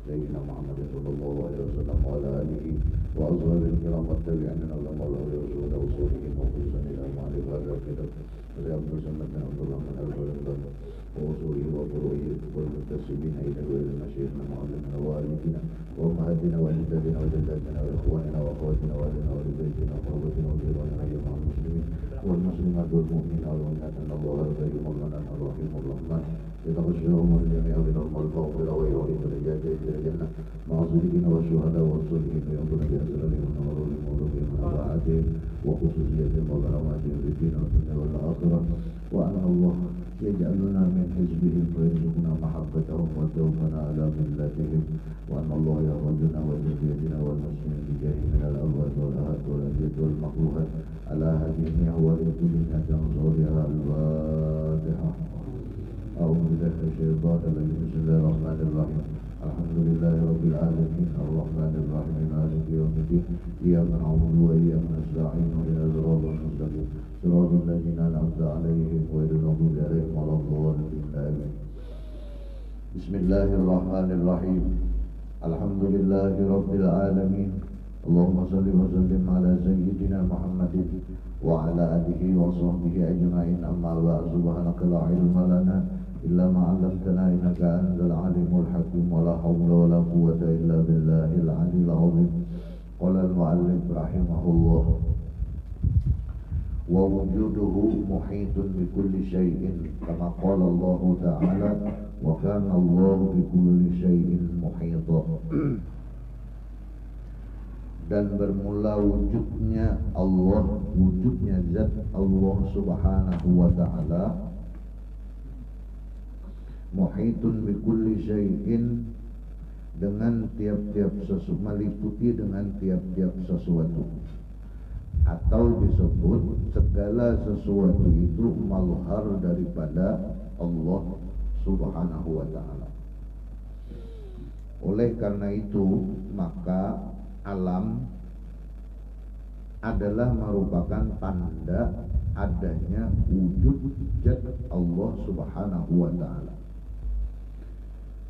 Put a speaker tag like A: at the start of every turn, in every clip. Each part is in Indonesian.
A: سيدنا محمد صلى الله عليه وسلم وعلى آله وأصحابه الكرام والتابعين لهم الله ورسوله وصحبه وخلصا إلى معرفة هذا الكتاب وليأخذ سنة عبد الله من الفرد ووصوله وفروعه والمنتسبين إلى غير مشايخنا ومعلمنا ووالدنا وأمهاتنا وأجدادنا وجداتنا وإخواننا وأخواتنا وأهلنا وبيتنا وقرابتنا وجيراننا جميع المسلمين والمسلمات والمؤمنين والمؤمنات أن الله الكريم لنا الرحيم الرحمن يتغشاهم الجميع بالرحمة والمغفرة ويعيد درجات إلى الجنة مع الصديقين والشهداء والصالحين وينظر بأسرارهم ونورهم ونورهم ونفعاتهم وخصوصيتهم وكراماتهم في الدين والدنيا والآخرة وأن الله يجعلنا من حزبهم ويرزقنا محبتهم وتوفنا على ملتهم وأن الله يرزقنا وذريتنا والمسلمين بجاه من الأموات والأهات والأذية والمخلوقات على هذه أهوال كلنا تنصرها الفاتحة. أعوذ بالله من الشيطان الرجيم. بسم الله الرحمن الرحيم. الحمد لله رب العالمين الرحمن الرحيم مالك يوم الدين إياك نعبد وإياك نستعين اهدنا الصراط المستقيم صراط الذين أنعمت عليهم غير المغضوب عليهم ولا الضالين آمين. بسم الله الرحمن الرحيم. الحمد لله رب العالمين. اللهم صل وسلم على سيدنا محمد وعلى آله وصحبه أجمعين. أما بعد سبحانك لا علم لنا إلا ما علمتنا إنك أنت العليم الحكيم ولا حول ولا قوة إلا بالله العلي العظيم. قال المؤلف رحمه الله ووجوده محيط بكل شيء كما قال الله تعالى وكان الله بكل شيء محيطا. Dan bermula wujudnya Allah, wujudnya zat Allah subhanahu wa ta'ala muhitun bikulli syai'in dengan tiap-tiap sesuatu, meliputi dengan tiap-tiap sesuatu, atau disebut segala sesuatu itu malhar daripada Allah subhanahu wa ta'ala. Oleh karena itu maka alam adalah merupakan tanda adanya wujud zat Allah subhanahu wa ta'ala.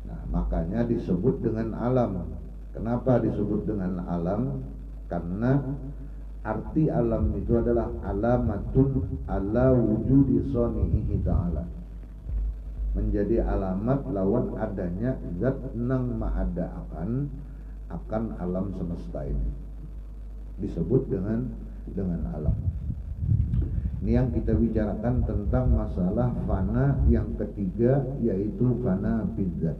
A: Nah, makanya disebut dengan alam. Kenapa disebut dengan alam? Karena arti alam itu adalah alamatun ala wujudi sonihi ta'ala, menjadi alamat lawan adanya zat nang ma'ada akan alam semesta ini, disebut dengan alam. Ini yang kita bicarakan tentang masalah fana yang ketiga, yaitu fana bidzat.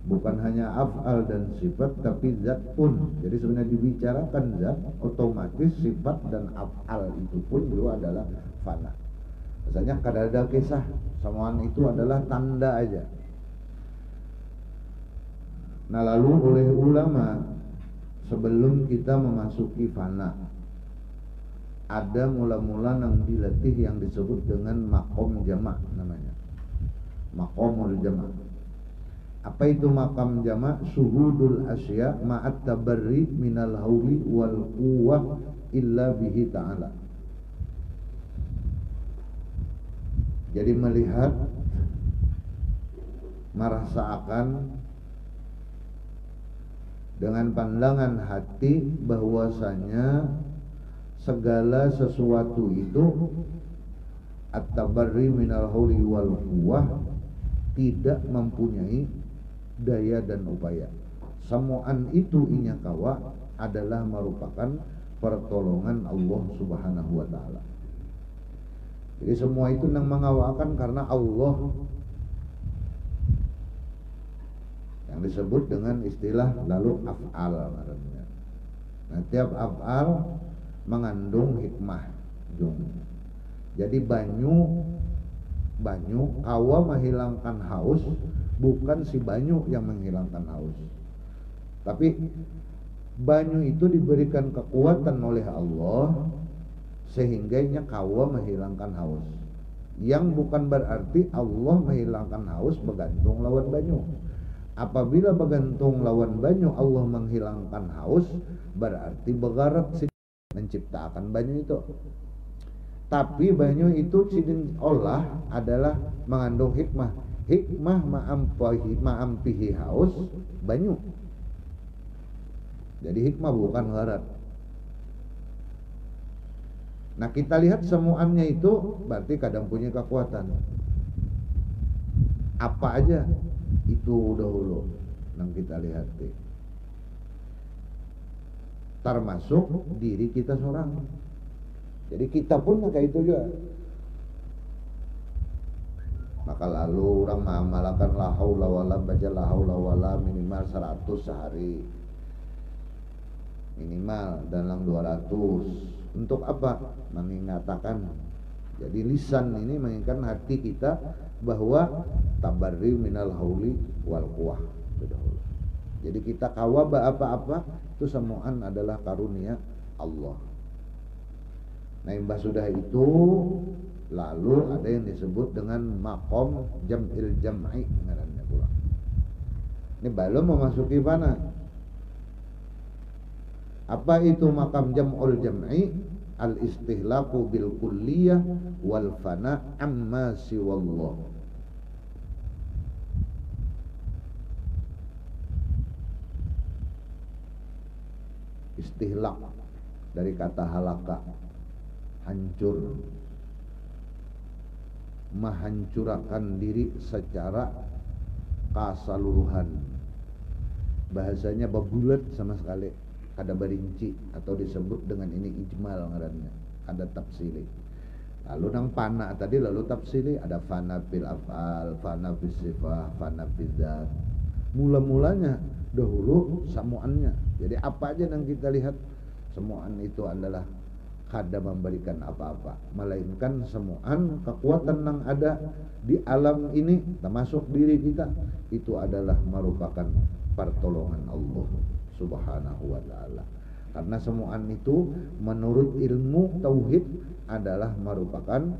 A: Bukan hanya af'al dan sifat, tapi zat pun. Jadi sebenarnya dibicarakan zat, otomatis sifat dan af'al itu pun juga adalah fana. Misalnya kadada kisah, samaan itu adalah tanda aja. Nah, lalu oleh ulama sebelum kita memasuki fana, ada mula-mula yang dilatih yang disebut dengan maqam jama' namanya. Maqamul jama'. Apa itu maqam jama'? Syuhudul asya' ma'at tabarri minal hauli wal quwwah illa bihi ta'ala. Jadi melihat, merasakan dengan pandangan hati bahwasanya segala sesuatu itu at-tabarri minal hauli wal quwwah tidak mempunyai daya dan upaya. Samuan itu inyakawa adalah merupakan pertolongan Allah subhanahu wa ta'ala. Jadi semua itu nang mengawakan karena Allah, yang disebut dengan istilah lalu af'al namanya. Nah, tiap af'al mengandung hikmah. Jadi banyu kawa menghilangkan haus, bukan si banyu yang menghilangkan haus, tapi banyu itu diberikan kekuatan oleh Allah sehingganya kawa menghilangkan haus. Yang bukan berarti Allah menghilangkan haus bergantung lawan banyu. Apabila bergantung lawan banyu Allah menghilangkan haus, berarti bergarap menciptakan banyu itu. Tapi banyu itu sidin olah adalah mengandung hikmah. hikmah ma'ampihi haus banyu. Jadi hikmah bukan gharat. Nah kita lihat semuanya itu berarti kadang punya kekuatan. Apa aja itu dahulu yang kita lihat termasuk diri kita seorang. Jadi kita pun kayak itu juga. Maka lalu orang mengamalkan la haula wala, baca la haula wala minimal 100 sehari, minimal dalam 200. Untuk apa? Mengingatakan. Jadi lisan ini mengingatkan hati kita bahwa tabarri minal hauli wal quwah. Jadi kita kawaba apa-apa itu semuaan adalah karunia Allah. Nah imbas sudah itu lalu ada yang disebut dengan maqam jam'il jam'i ngarannya pula. Ini belum memasuki mana? Apa itu maqam jam'ul jam'i? Al istihlaqu bil kulliyah wal fana amma siwallah. Istihlaq dari kata halaka, hancur, menghancurkan diri secara keseluruhan. Bahasanya babulat sama sekali, kada berinci atau disebut dengan ini ijmal ngarannya, ada tafsili. Lalu nang fana tadi lalu tafsili, ada fana fil af'al, fana fis sifah, fana fil dzat. Mula-mulanya dahulu samuannya. Jadi apa aja yang kita lihat semuan itu adalah kada memberikan apa-apa, melainkan semuan kekuatan yang ada di alam ini termasuk diri kita itu adalah merupakan pertolongan Allah Subhanahu wa taala. Karena semuan itu menurut ilmu tauhid adalah merupakan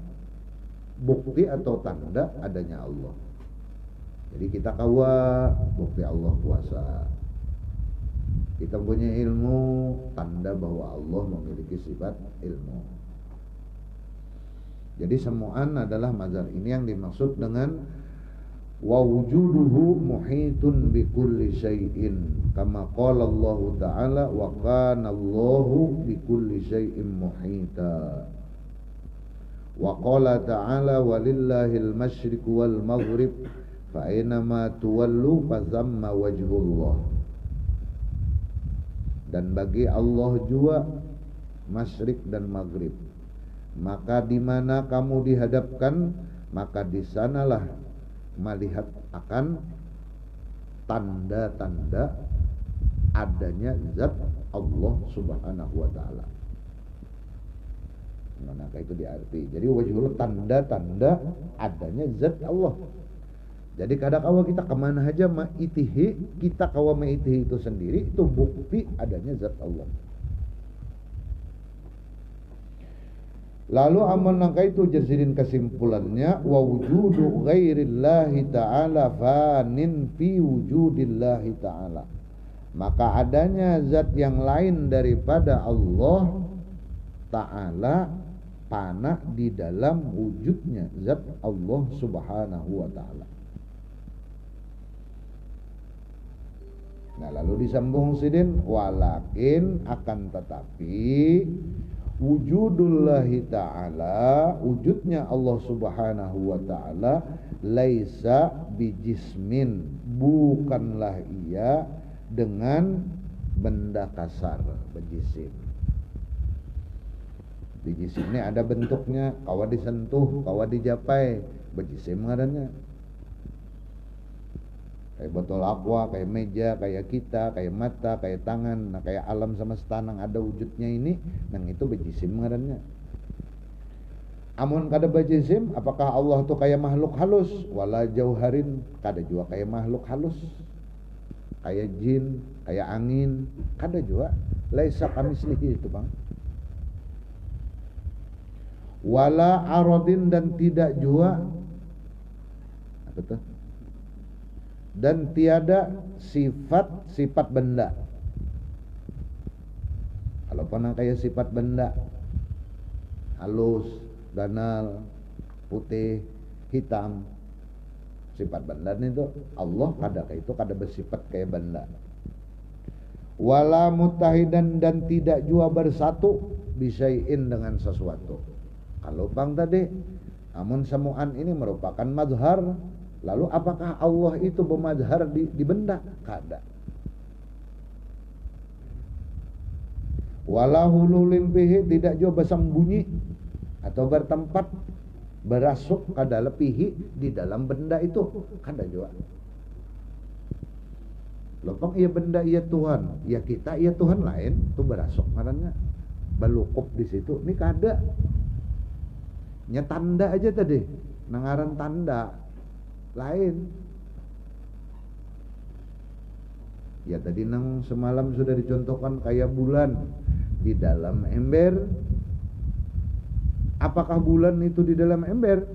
A: bukti atau tanda adanya Allah. Jadi kita kawa bukti Allah kuasa. Kita punya ilmu tanda bahwa Allah memiliki sifat ilmu. Jadi semuan adalah mazhar ini yang dimaksud dengan wa wujuduhu muhitun bi kulli syai'in kama qala Allah taala wa kana Allahu bi kulli syai'in muhita. Wa qala ta'ala walillahil masyriq wal maghrib fa aynama tuwallu fa thamma wajhullah. Dan bagi Allah juga masyrik dan maghrib. Maka di mana kamu dihadapkan, maka di sanalah melihat akan tanda-tanda adanya zat Allah Subhanahu wa taala. Manakah itu diarti? Jadi wajhul tanda-tanda adanya zat Allah. Jadi kadang-kadang kita kemana aja ma'itihi, kita kawa ma'itihi itu sendiri, itu bukti adanya zat Allah. Lalu amal nangka itu jadiin kesimpulannya wa wujudu ghairillahi ta'ala fanin fi wujudillahi ta'ala. Maka adanya zat yang lain daripada Allah ta'ala fana di dalam wujudnya zat Allah Subhanahu wa ta'ala. Nah lalu disambung sidin walakin akan tetapi wujudullahi ta'ala, wujudnya Allah Subhanahu wa ta'ala laisa bijismin, bukanlah ia dengan benda kasar, bejisim. Bejisim ini ada bentuknya, kawa disentuh, kawa dijapai, bejisim ngarannya. Kayak botol aqua, kayak meja, kayak kita, kayak mata, kayak tangan, nah kayak alam semesta nang ada wujudnya ini, nang itu bejisim ngarannya. Amun kada bejisim, apakah Allah tuh kayak makhluk halus? Wala jauharin, kada juga kayak makhluk halus. Kayak jin, kayak angin, kada juga. Laisa kamislihi itu bang. Wala aradin dan tidak juga apa tuh? Dan tiada sifat benda. Kalau pernah kayak sifat benda halus, ganal, putih, hitam, sifat benda itu Allah kada kayak itu kada bersifat kayak benda. Wala mutahidan dan tidak jua bersatu bisain dengan sesuatu. Kalau bang tadi amun samuan ini merupakan mazhar, lalu apakah Allah itu bermazhar di benda? Kada. Wala hululin bihi tidak jua bersembunyi atau bertempat berasuk kada lepihi di dalam benda itu, kada jua. Lopang iya benda iya Tuhan, ya kita iya Tuhan lain, tu berasuk ngarannya. Balukup di situ, ini kada. Nya tanda aja tadi, nangaran tanda lain. Ya tadi nang semalam sudah dicontohkan kayak bulan di dalam ember. Apakah bulan itu di dalam ember?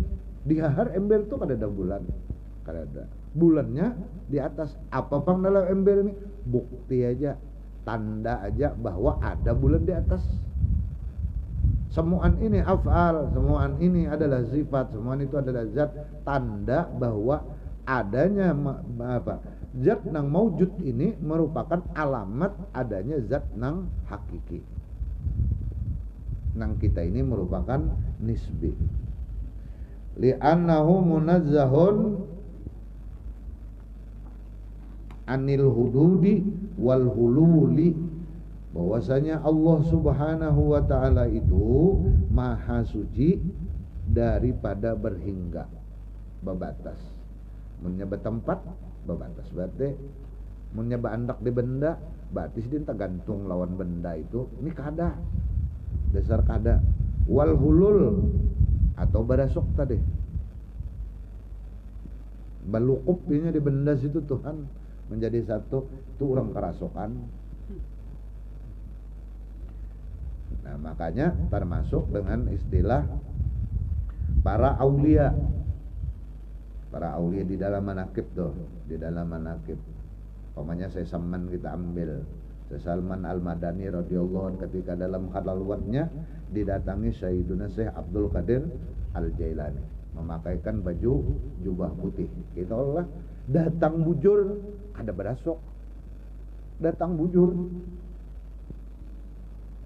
A: Di hahar ember itu kada ada bulan, kada ada. Bulannya di atas. Apa pang dalam ember ini? Bukti aja, tanda aja bahwa ada bulan di atas. Semuaan ini af'al, semuaan ini adalah sifat, semuaan itu adalah zat, tanda bahwa adanya apa? Zat nang maujud ini merupakan alamat adanya zat nang hakiki. Nang kita ini merupakan nisbi. Li'annahu munazzahun anil hududi wal hululi, bahwasanya Allah Subhanahu wa taala itu maha suci daripada berhingga, bebatas. Munnya betempat bebatas, berarti munnya beandak di benda berarti sidin tergantung lawan benda itu, ini kada, dasar kada. Wal hulul atau berasuk tadi, balukup ini di benda situ Tuhan menjadi satu, itu orang kerasukan. Nah makanya termasuk dengan istilah para aulia. Para aulia di dalam manakib tuh, di dalam manakib. Pokoknya saya Salman kita ambil. Saya Salman Al-Madani radhiyallahu anhu ketika dalam khalwatnya didatangi Sayyiduna Syekh Abdul Qadir Al-Jailani memakaikan baju jubah putih. Kita Allah datang bujur, ada berasuk, datang bujur.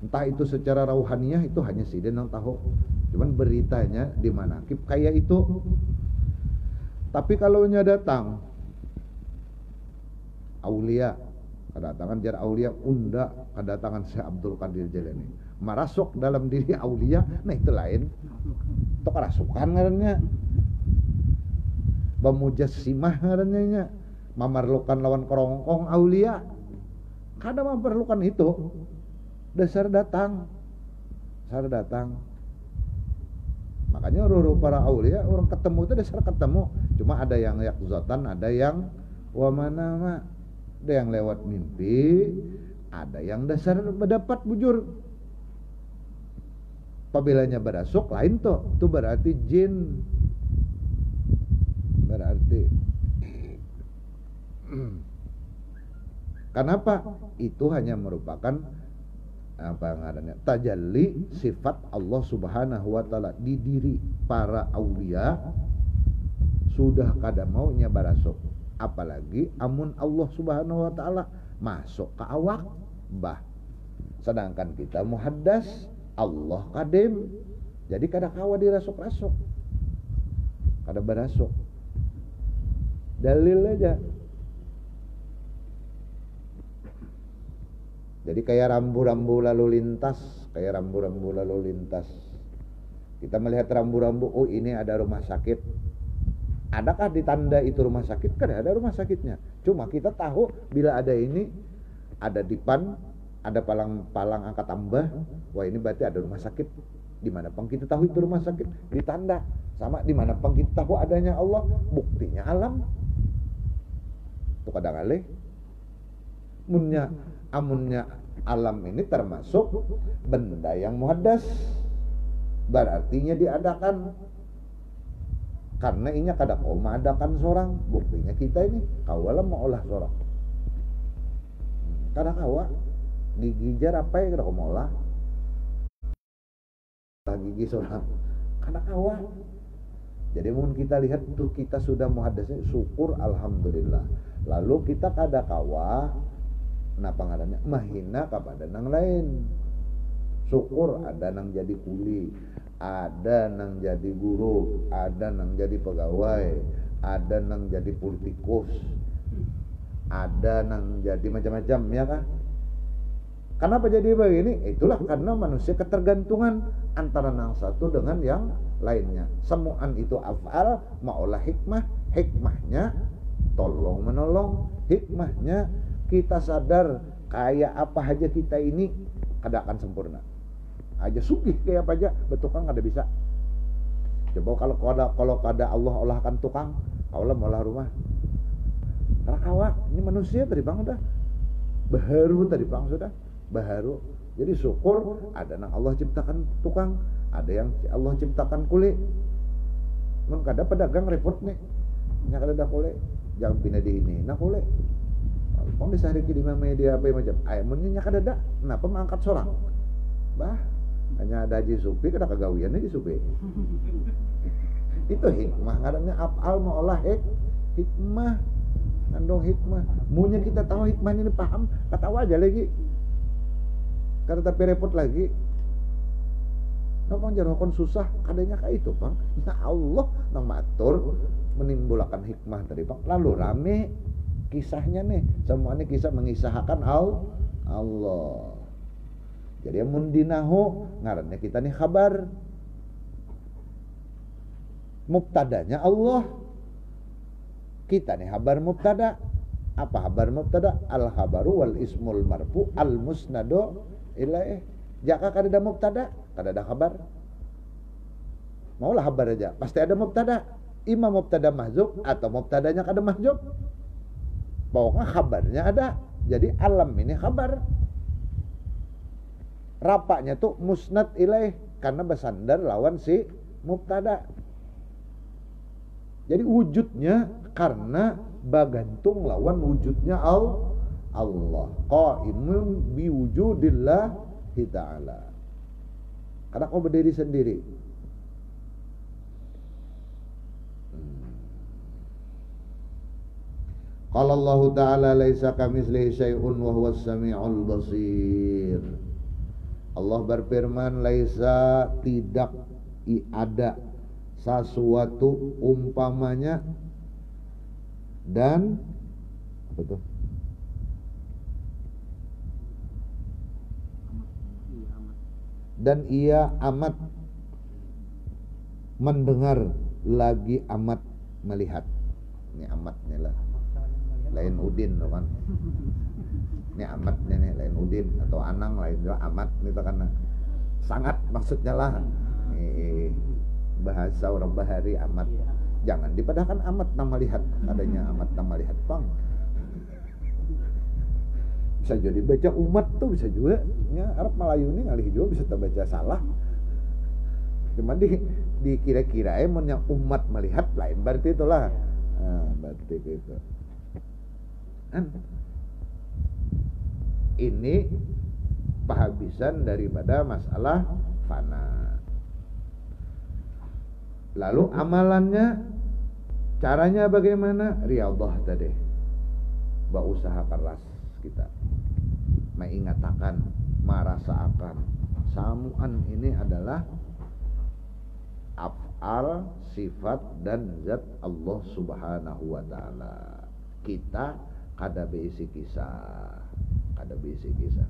A: Entah itu secara rauhaniyah, itu hanya sidin yang tahu. Cuman beritanya di manakib kayak itu. Tapi kalau nya datang aulia, kedatangan jar aulia unda, kedatangan Syekh Abdul Qadir Jailani merasuk dalam diri aulia, nah itu lain. Itu kerasukan ngarannya. Bamujassimah ngarannya, memerlukan lawan kerongkong aulia. Kada memerlukan itu. Dasar datang. Dasar datang. Makanya para aulia orang ketemu itu dasar ketemu. Cuma ada yang yakzatan, ada yang wamanama, ada yang lewat mimpi, ada yang dasar mendapat bujur. Apabila berasuk lain tuh, itu berarti jin. Berarti kenapa? Itu hanya merupakan apa ngarannya? Tajalli sifat Allah Subhanahu wa taala di diri para aulia. Sudah kada maunya barasuk, apalagi amun Allah Subhanahu wa taala masuk ke awak bah. Sedangkan kita muhaddas, Allah kadim, jadi kada kawa dirasuk-rasuk, kada barasuk. Dalil aja. Jadi kayak rambu-rambu lalu lintas, kayak rambu-rambu lalu lintas. Kita melihat rambu-rambu, oh ini ada rumah sakit. Adakah di tanda itu rumah sakit? Kan ada rumah sakitnya. Cuma kita tahu bila ada ini, ada dipan, ada palang angkat tambah, wah ini berarti ada rumah sakit. Di mana pang kita tahu itu rumah sakit? Di tanda. Sama di mana pang kita tahu adanya Allah, buktinya alam. Itu kadang-kadang amunnya alam ini termasuk benda yang muhaddas, berartinya diadakan. Karena inya kada kau mengadakan seorang, buktinya kita ini kawalah mau olah seorang. Kada kawa gigi jar apa ya kada kau mau olah gigi seorang, kada kawa. Jadi mun kita lihat tuh kita sudah muhaddasnya, syukur alhamdulillah. Lalu kita kada kawa napa ngarannya mahina kepada nang lain. Syukur ada nang jadi kuli, ada nang jadi guru, ada nang jadi pegawai, ada nang jadi politikus, ada nang jadi macam-macam, ya kan? Kenapa jadi begini? Itulah karena manusia ketergantungan antara nang satu dengan yang lainnya. Semuaan itu af'al maulah hikmah, hikmahnya tolong menolong, hikmahnya kita sadar kayak apa aja kita ini kada akan sempurna. Aja sugih kayak apa aja, betukang kada bisa. Coba kalau kada Allah olahkan tukang, Allah olah rumah. Rakawa, ini manusia tadi bang udah baharu tadi bang sudah baharu. Jadi syukur ada nang Allah ciptakan tukang, ada yang Allah ciptakan kulit. Mun kada pedagang repot nih, nya kada ada kulit, jangan pindah di ini, nah kulit. Pong disahari di media apa macam, ay munnya nya kada ada, kenapa mengangkat sorang? Bah, hanya ada Haji Supi kada kagawian Haji Supi. Itu hikmah, ngarannya af'al maulah hikmah. Ngandung hikmah. Munya kita tahu hikmahnya ini paham, katawa aja lagi. Karena tapi repot lagi. Nopang jarokon susah, kadanya kayak itu, Bang. Ya Allah nang matur menimbulkan hikmah tadi, Bang. Lalu rame kisahnya nih. Semuanya kisah mengisahkan Allah. Jadi mun dinahu ngarannya kita nih kabar. Mubtadanya Allah. Kita nih habar mubtada. Apa habar mubtada? Al habaru wal ismul marfu al musnadu ilaih. Jaka kada ada mubtada, kada ada kabar. Maulah habar aja, pasti ada mubtada. Ima mubtada mahzub atau mubtadanya kada mahzub. Pokoknya kabarnya ada. Jadi alam ini kabar. Rapaknya tuh musnad ilaih karena bersandar lawan si mubtada. Jadi wujudnya karena bagantung lawan wujudnya Allah. Qaimun biwujudillahi ta'ala. Karena kau berdiri sendiri. Qala Allah Ta'ala laisa kamitslihi syai'un wa huwas sami'ul basir. Allah berfirman laisa tidak ada sesuatu umpamanya dan apa tuh? Dan ia amat mendengar lagi amat melihat. Ini amatnya lah. Lain udin loh kan. Ini amatnya nih lain udin atau anang lain juga amat itu karena sangat maksudnya lah. Bahasa orang bahari amat. Jangan dipadahkan amat nama lihat, adanya amat nama lihat bang. Bisa jadi baca umat tuh bisa juga. Ya Arab Melayu ini ngalih juga bisa terbaca salah. Cuma dikira-kira yang umat melihat lain berarti itulah. Nah, berarti gitu. Ini penghabisan daripada masalah fana. Lalu amalannya, caranya bagaimana? Riyadhah tadi. Berusaha keras kita. Mengingatakan, merasakan. Samuan ini adalah af'al, sifat dan zat Allah Subhanahu wa taala. Kita kada beisi kisah. Kada beisi kisah.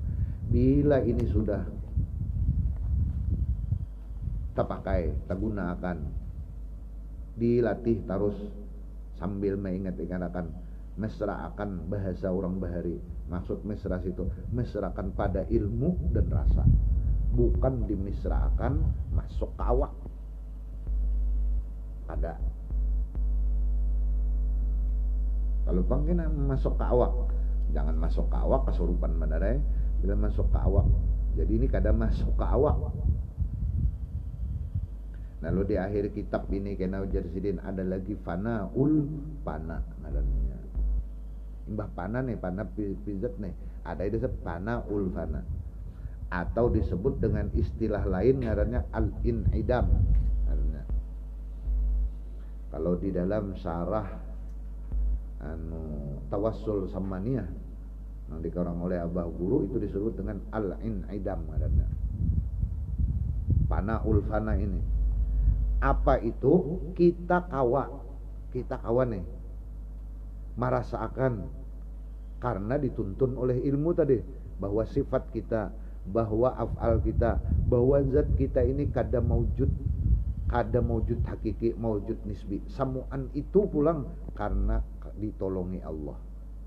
A: Bila ini sudah terpakai, tergunakan, dilatih terus sambil mengingat-ingatkan, mesraakan bahasa orang bahari. Maksud mesra situ mesrakan pada ilmu dan rasa, bukan dimisraakan masuk ke awak. Ada kalau panggil masuk ke awak, jangan masuk ke awak kesurupan benar. Bila masuk ke awak, jadi ini kada masuk ke awak. Lalu di akhir kitab ini kena Jarsidin ada lagi fanaul pana ngarannya. Imbah pana nih, pana pizat nih. Ada itu fanaul fana. Atau disebut dengan istilah lain ngarannya al-in'idam. Ngarannya. Kalau di dalam syarah tawassul samaniyah yang dikarang oleh Abah Guru itu disebut dengan al-in'idam adanya. Panaul fana ini. Apa itu? Kita kawan nih. Merasakan karena dituntun oleh ilmu tadi bahwa sifat kita, bahwa af'al kita, bahwa zat kita ini kada maujud hakiki, maujud nisbi. Samuan itu pulang karena ditolongi Allah.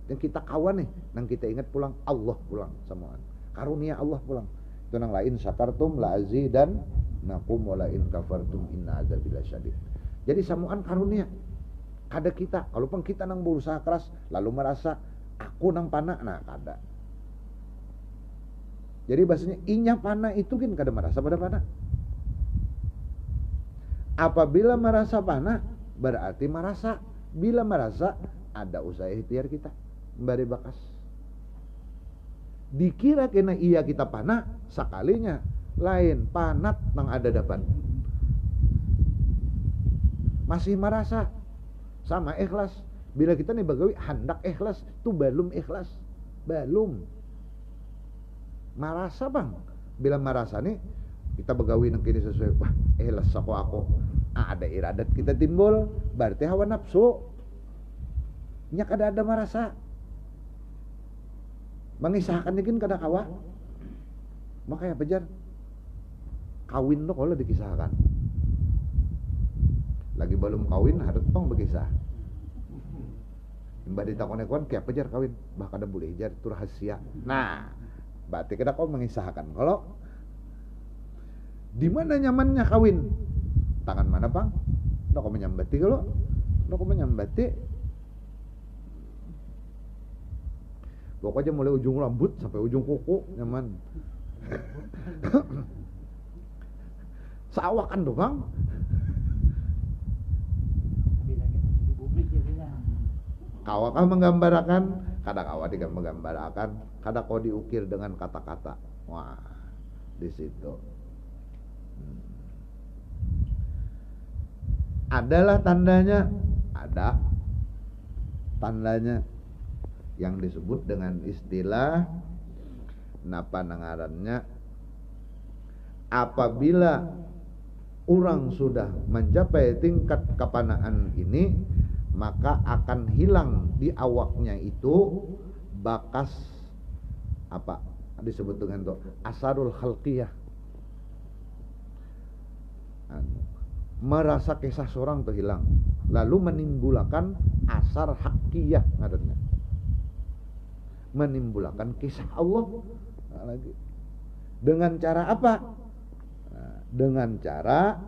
A: Dan kita kawan nih, nang kita ingat pulang Allah pulang samuan. Karunia Allah pulang. Itu nang lain syakartum la azidan nakum wala in kafartum inna azabi lasyadid. Jadi samuan karunia. Kada kita, kalaupun kita nang berusaha keras lalu merasa aku nang pana, nah kada. Jadi bahasanya inya pana itu kan kada merasa pada pana. Apabila merasa pana berarti merasa. Bila merasa ada usaha ikhtiar kita memberi bakas. Dikira kena iya kita pana sekalinya lain panat nang ada dapat. Masih merasa sama ikhlas. Bila kita nih bagawi hendak ikhlas itu belum ikhlas. Belum. Merasa bang. Bila merasa nih kita begawi nang kini sesuai, wah ikhlas aku. Ada iradat kita timbul, berarti hawa nafsu. Nya kada ada merasa. Mengisahkan yakin kada kawa. Makanya pejar kawin lo kalau dikisahkan. Lagi belum kawin harus tong berkisah. Mbak ditakon-takon kayak pejar kawin, bah kada boleh jar itu rahasia. Nah, berarti kada kau mengisahkan. Kalau di mana nyamannya kawin? Tangan mana bang? Nggak kau menyambati kalau? Nggak kau menyambati? Pokoknya mulai ujung rambut sampai ujung kuku nyaman. Sawakan tuh bang. Kawakah menggambarkan? Kadang awak menggambarkan, kadang kau diukir dengan kata-kata. Wah, di situ. Adalah tandanya, ada tandanya yang disebut dengan istilah napa nangarannya, apabila orang sudah mencapai tingkat kepanaan ini, maka akan hilang di awaknya itu bakas apa disebut dengan itu asarul khalqiyah, merasa kisah seorang itu hilang, lalu menimbulkan asar hakiyah ngarannya, menimbulkan kisah Allah lagi. Dengan cara apa? Nah, dengan cara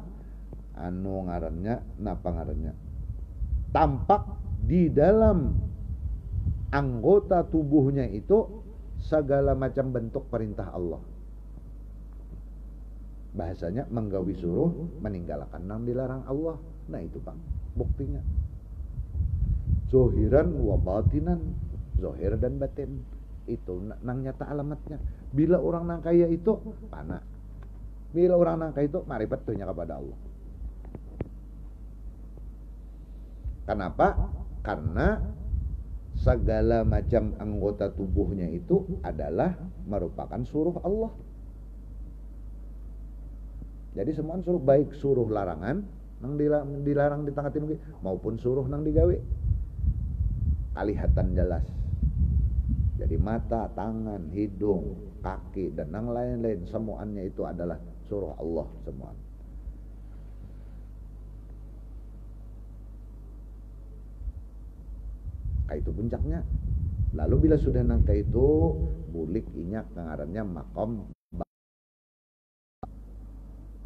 A: ngarannya napa ngarannya, tampak di dalam anggota tubuhnya itu segala macam bentuk perintah Allah. Bahasanya menggawi suruh, meninggalkan nang dilarang Allah. Nah itu bang buktinya. Zohiran wa batinan, zohir dan batin. Itu nang nyata alamatnya. Bila orang nang kaya itu pana. Bila orang nang kaya itu marifat tuhnya kepada Allah. Kenapa? Karena segala macam anggota tubuhnya itu adalah merupakan suruh Allah. Jadi semua suruh, baik suruh larangan nang dilarang di tengah timur maupun suruh nang digawe. Kalihatan jelas. Jadi mata, tangan, hidung, kaki dan nang lain-lain semuanya itu adalah suruh Allah semua. Itu puncaknya. Lalu bila sudah nangka itu bulik inyak ngarannya makom.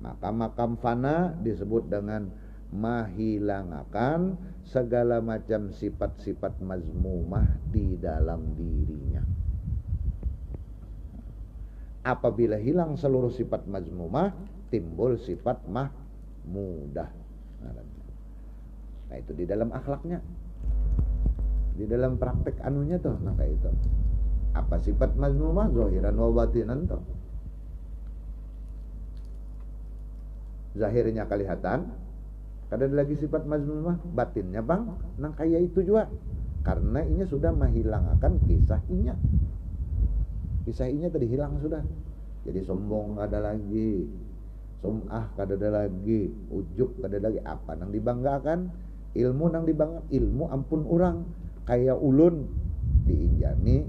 A: Maka makam fana disebut dengan menghilangakan segala macam sifat-sifat mazmumah di dalam dirinya. Apabila hilang seluruh sifat mazmumah, timbul sifat mahmudah. Nah itu di dalam akhlaknya, di dalam praktek anunya tuh, maka itu apa sifat mazmumah, zahiran wa batinan tuh. Zahirnya kelihatan, Kada ada lagi sifat mazmumah batinnya bang nang kaya itu juga karena ini sudah menghilangkan kisah inya tadi hilang sudah. Jadi sombong kada lagi, sum'ah kada ada lagi, ujub kada ada lagi. Apa nang dibanggakan? Ilmu nang dibanggakan, ilmu ampun orang. Kayak ulun diinjani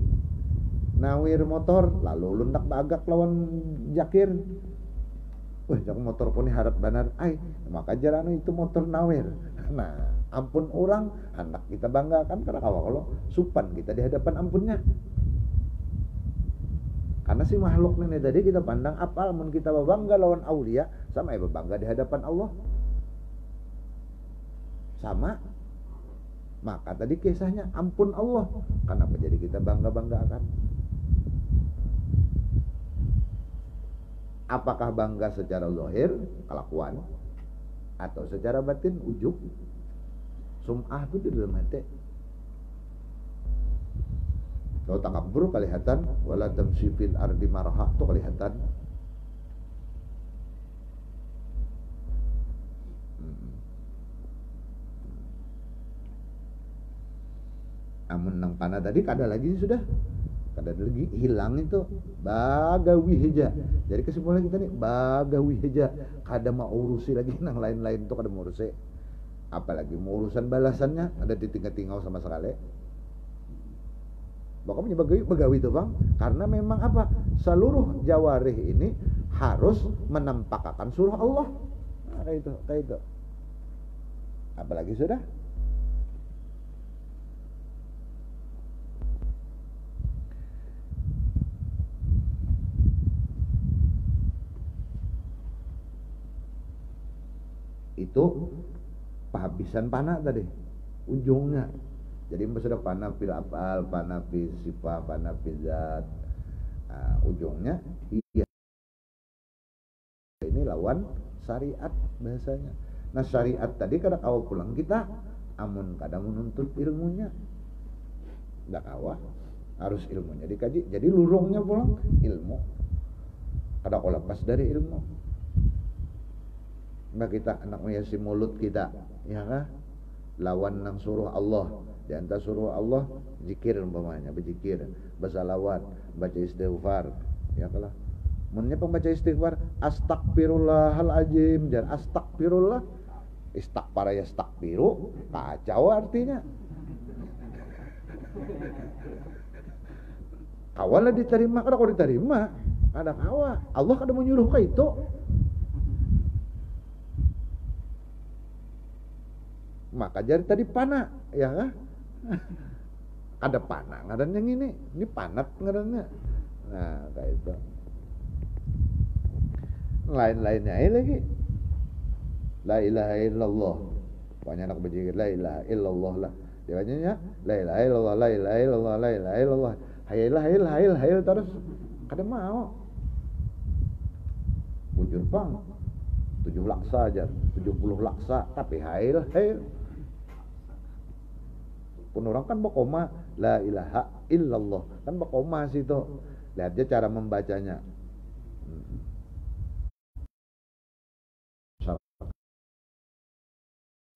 A: nawir motor lalu ulun nak bagak lawan jakir. Wah, jak motor pun harap benar. Maka jarano itu motor nawir. Nah, ampun orang anak kita banggakan karena kalau supan kita di hadapan ampunnya. Karena si makhluk ini tadi kita pandang apal mun kita bangga lawan aulia sama bangga di hadapan Allah. Sama. Maka tadi kisahnya ampun Allah. Kenapa jadi kita bangga-banggakan? Apakah bangga secara zahir, kelakuan, atau secara batin, ujub? Sum'ah itu di dalam hati. Kalau takabur kelihatan, wala tamshi fil ardi maraha itu kelihatan. Amun nang panah tadi kada lagi sudah. Kada lagi hilang itu bagawi heja. Jadi kesimpulan kita nih bagawi heja, kada mau urusi lagi nang lain-lain tuh kada mau urusi. Apalagi mau urusan balasannya ada ditinggal-tinggal sama sekali. Pokoknya bagawi itu bang, karena memang apa? Seluruh jawarih ini harus menampakkan surah Allah. Nah, kayak itu. Apalagi sudah. Itu penghabisan panah tadi ujungnya. Jadi sudah panah fil afal, panah fil sifat, panah fil zat. Ujungnya iya ini lawan syariat bahasanya. Nah syariat tadi kada kawa pulang kita amun kada menuntut ilmunya ndak kawa, harus ilmunya dikaji. Jadi lurungnya pulang ilmu, kada kau lepas dari ilmu. Mbak kita anak menghiasi mulut kita, ya kan? Lawan nang suruh Allah, di antara suruh Allah zikir umpamanya, berzikir, bersalawat, baca istighfar, ya kalah. Munnya pembaca istighfar, astagfirullahalazim, jangan astagfirullah, istighfar ya astagfiru, kacau artinya. Kawalah diterima, kada kau diterima, ada kawa. Allah kada menyuruh ke itu. Maka jadi tadi panah, ya kan? Ada panah, ngaran yang ini panat ngarannya. Nah, kayak itu. Lain-lainnya lagi. La ilaha illallah. Banyak anak berzikir la ilaha illallah lah. Dia bacanya la ilaha illallah, la ilaha illallah, la ilaha illallah. Hayil terus. Kada mau. Bujur bang. 7 laksa aja, 70 laksa, tapi hayil. Pun orang kan bakoma la ilaha illallah, kan bakoma situ. Lihat aja cara membacanya.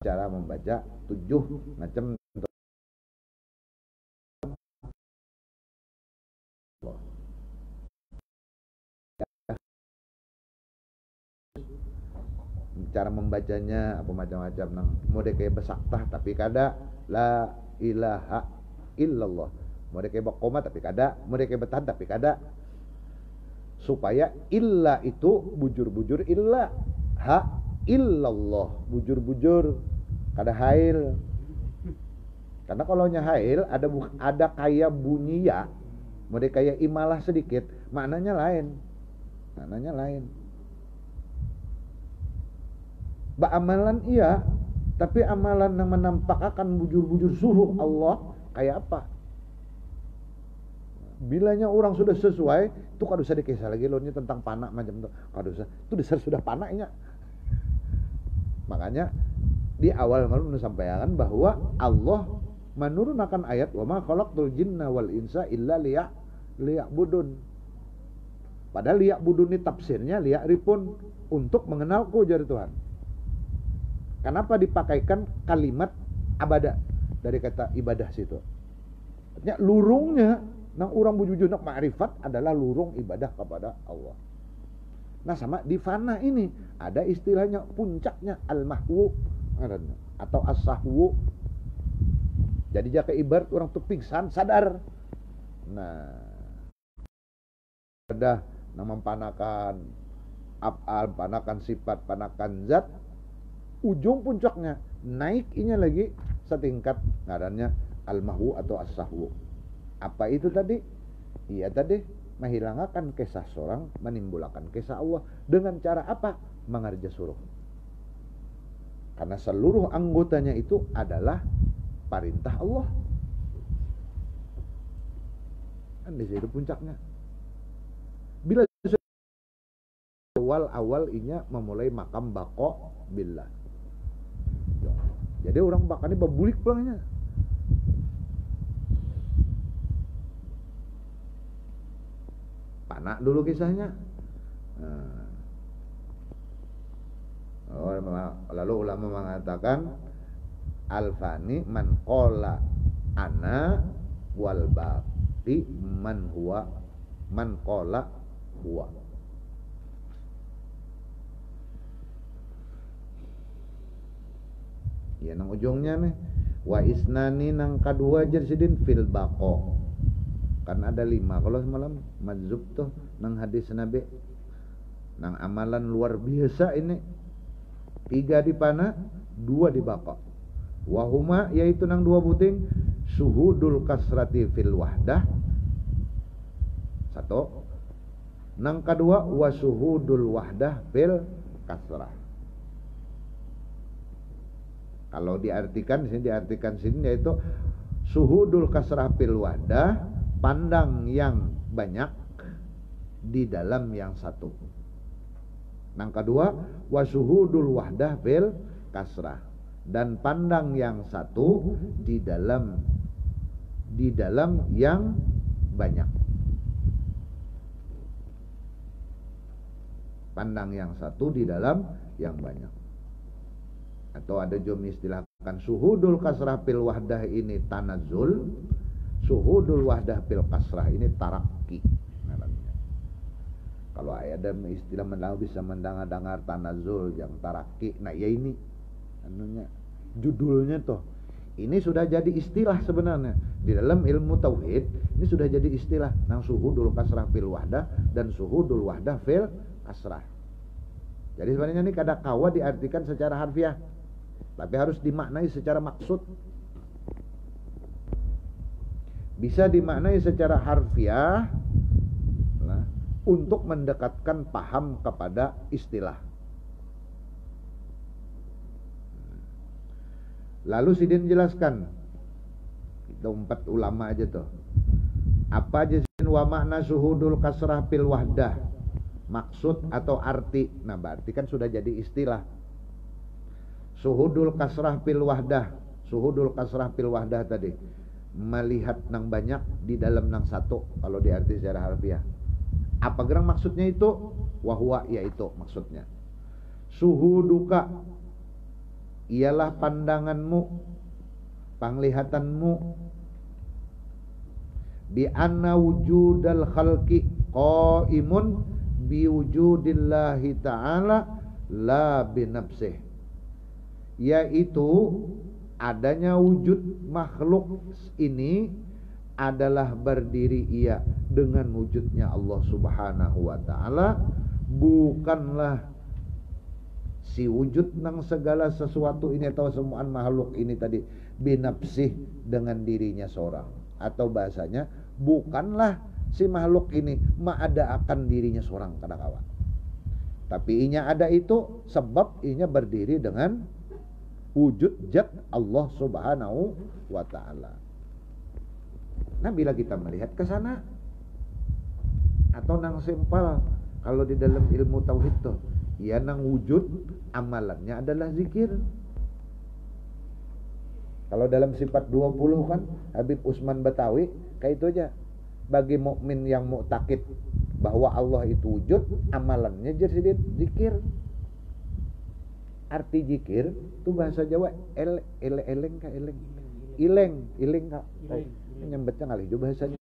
A: Cara membaca 7 macam. Cara membacanya apa macam-macam nang mode kayak besaktah tapi kada la ilaha illallah, mode kayak bakoma tapi kada, mode kayak betahan tapi kada, supaya illa itu bujur-bujur illa, ha illallah bujur-bujur kada hail. Karena kalau nya hail ada kayak bunyi ya, mode kayak imalah sedikit, maknanya lain. Amalan iya, tapi amalan yang menampakkan bujur-bujur suruh Allah kayak apa? Bilanya orang sudah sesuai, itu kada usah dikisah lagi loh, ini tentang panah macam itu. Kada usah, itu dasar sudah panahnya. Makanya di awal malu sampaikan bahwa Allah menurunkan ayat wa ma khalaqtul jinna wal insa illa liya'budun. Padahal liya'budun ini tafsirnya liya'rifun, untuk mengenalku jari Tuhan.
B: Kenapa dipakaikan kalimat abada dari kata ibadah situ? Artinya lurungnya nang urang bujujur nak ma'rifat adalah lurung ibadah kepada Allah. Nah sama di fana ini ada istilahnya puncaknya al-mahwu atau as-sahwu. Jadi jika ibarat orang tuh pingsan sadar. Nah ada nama panakan af'al, panakan sifat, panakan zat, ujung puncaknya naik ini lagi setingkat ngarannya al-mahwu atau as-sahwu. Apa itu tadi? Iya tadi menghilangkan kisah seorang, menimbulkan kisah Allah dengan cara apa? Mengerja suruh. Karena seluruh anggotanya itu adalah perintah Allah. Kan di situ puncaknya. Bila awal inya memulai makam bako billah. Jadi orang bakal ini bebulik pulangnya. Panak dulu kisahnya. Lalu ulama mengatakan al-fani man qala ana wal baqi man qala huwa. Ya nang ujungnya nih wa isnani nang kadua jersidin fil baqo. Kan ada 5 kalau semalam madzub tuh nang hadis Nabi. Nang amalan luar biasa ini 3 di pana, 2 di baqo. Wahuma yaitu nang 2 buting suhudul kasrati fil wahdah. 1. Nang kedua wasuhudul wahdah fil kasrah. Kalau diartikan sini yaitu suhudul kasrah fil wahdah, pandang yang banyak di dalam yang satu. Nang kedua wasuhudul wahdah fil kasrah, dan pandang yang satu di dalam yang banyak. Pandang yang satu di dalam yang banyak. Atau ada juga istilahkan suhudul kasrah fil wahdah ini tanazul, suhudul wahdah fil kasrah ini tarakki. Kalau ada istilah mendengar bisa mendengar tanazul yang tarakki, nah ya ini anunya judulnya toh. Ini sudah jadi istilah sebenarnya di dalam ilmu tauhid. Ini sudah jadi istilah nang suhudul kasrah fil wahdah dan suhudul wahdah fil kasrah. Jadi sebenarnya ini kada kawa diartikan secara harfiah, tapi harus dimaknai secara maksud. Bisa dimaknai secara harfiah untuk mendekatkan paham kepada istilah. Lalu Sidin jelaskan, kita 4 ulama aja tuh. Apa aja Sidin wa makna suhudul kasrah fil wahdah? Maksud atau arti. Nah berarti kan sudah jadi istilah. Suhudul kasrah fil wahdah. Suhudul kasrah fil wahdah tadi melihat nang banyak di dalam nang satu kalau diarti secara harfiah. Apa gerang maksudnya itu? Wahwa yaitu maksudnya. Suhuduka ialah pandanganmu, penglihatanmu, bi anna wujudal khalqi qaimun bi wujudillahi ta'ala la binafsih, yaitu adanya wujud makhluk ini adalah berdiri ia dengan wujudnya Allah subhanahu wa ta'ala, bukanlah si wujud nang segala sesuatu ini atau semuaan makhluk ini tadi binafsih dengan dirinya seorang, atau bahasanya bukanlah si makhluk ini ma'ada akan dirinya seorang kadang-kala, tapi inya ada itu sebab inya berdiri dengan wujud zat Allah subhanahu wa ta'ala. Nah bila kita melihat ke sana atau nang simpel, kalau di dalam ilmu tauhid tuh ya nang wujud amalannya adalah zikir. Kalau dalam sifat 20 kan Habib Usman Batawi kayak itu aja. Bagi mukmin yang mu'taqid bahwa Allah itu wujud, amalannya jadi zikir. arti zikir itu bahasa Jawa eleng kah eleng ileng kah nyambetnya kali itu bahasanya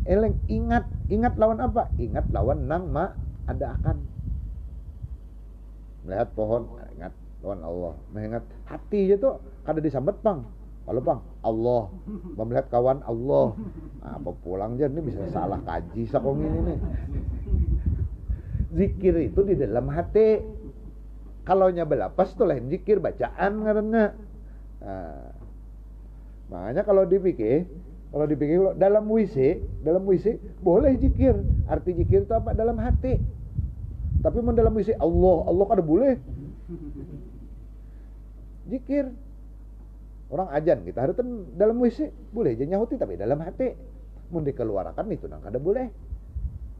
B: eleng. Ingat lawan apa? Ingat lawan nang ma ada akan. Melihat pohon, ingat lawan Allah. Mengingat hati itu kada disambet pang. Kalau pang Allah, melihat kawan Allah. Nah, apa pulang aja ini bisa salah kaji sakong ini nih. Zikir itu di dalam hati. Kalau nya belapas itu lain zikir bacaan ngaranna. Nah, makanya kalau dipikir dalam WC boleh zikir. Arti zikir itu apa? Dalam hati. Tapi mau dalam WC Allah kada boleh. Zikir. Orang ajan kita harus dalam WC boleh aja nyahuti tapi dalam hati. Mau dikeluarkan itu nang kada boleh.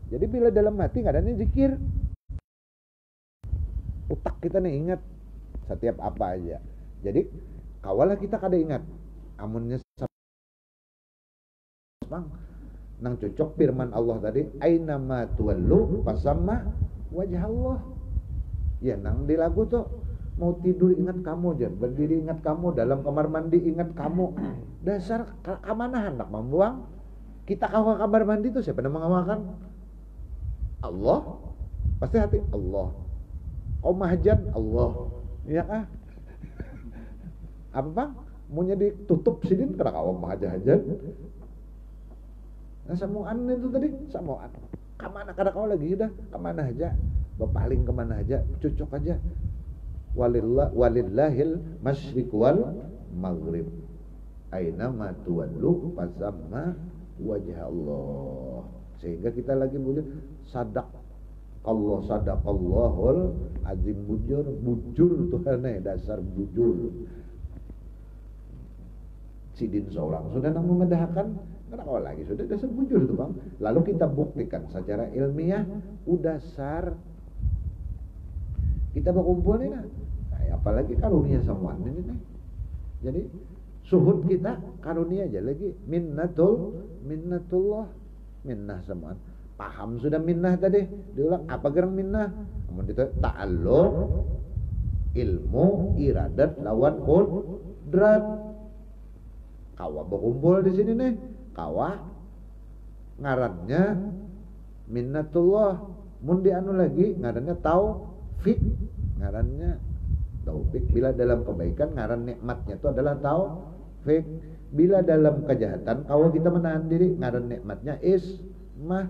B: Jadi bila dalam hati ngadanya zikir. Otak kita nih ingat setiap apa aja. Jadi kawalah kita kada ingat. Amunnya Bang, nang cocok firman Allah tadi, aina ma tuwallu fasamma wajah Allah. Ya nang di lagu tuh mau tidur ingat kamu jan, berdiri ingat kamu, dalam kamar mandi ingat kamu. Dasar kamana hendak membuang. Kita kawal kamar mandi tuh siapa yang mengawakan? Allah. Pasti hati Allah. Kau mahjan Allah. Iya kah? Apa Bang? Maunya ditutup sini karena kau mahjan. Nah samuan itu tadi samuan kemana kada kau lagi dah kemana aja berpaling kemana aja cocok aja walillahil masyriq wal maghrib aina ma tuwallu fasamma wajah Allah. Sehingga kita lagi sadaqallahul azim, bujur Tuhan dasar bujur. Sidin seorang sudah nang memedahkan. Kenapa lagi sudah dasar bujur itu Bang. Lalu kita buktikan secara ilmiah dasar kita berkumpul nih nah. Apalagi karunia semua ini nih. Jadi suhud kita karunia aja lagi minnatullah minnah semua. Paham sudah minnah tadi. Diulang apa gerang minnah? Kemudian itu ta'alluq ilmu iradat lawan qudrat. Kawa berkumpul di sini nih. Kawa ngarannya minnatullah. Mun di anu lagi ngarannya taufik. Ngarannya taufik. Bila dalam kebaikan ngaran nikmatnya itu adalah taufik. Bila dalam kejahatan kawa kita menahan diri ngaran nikmatnya ismah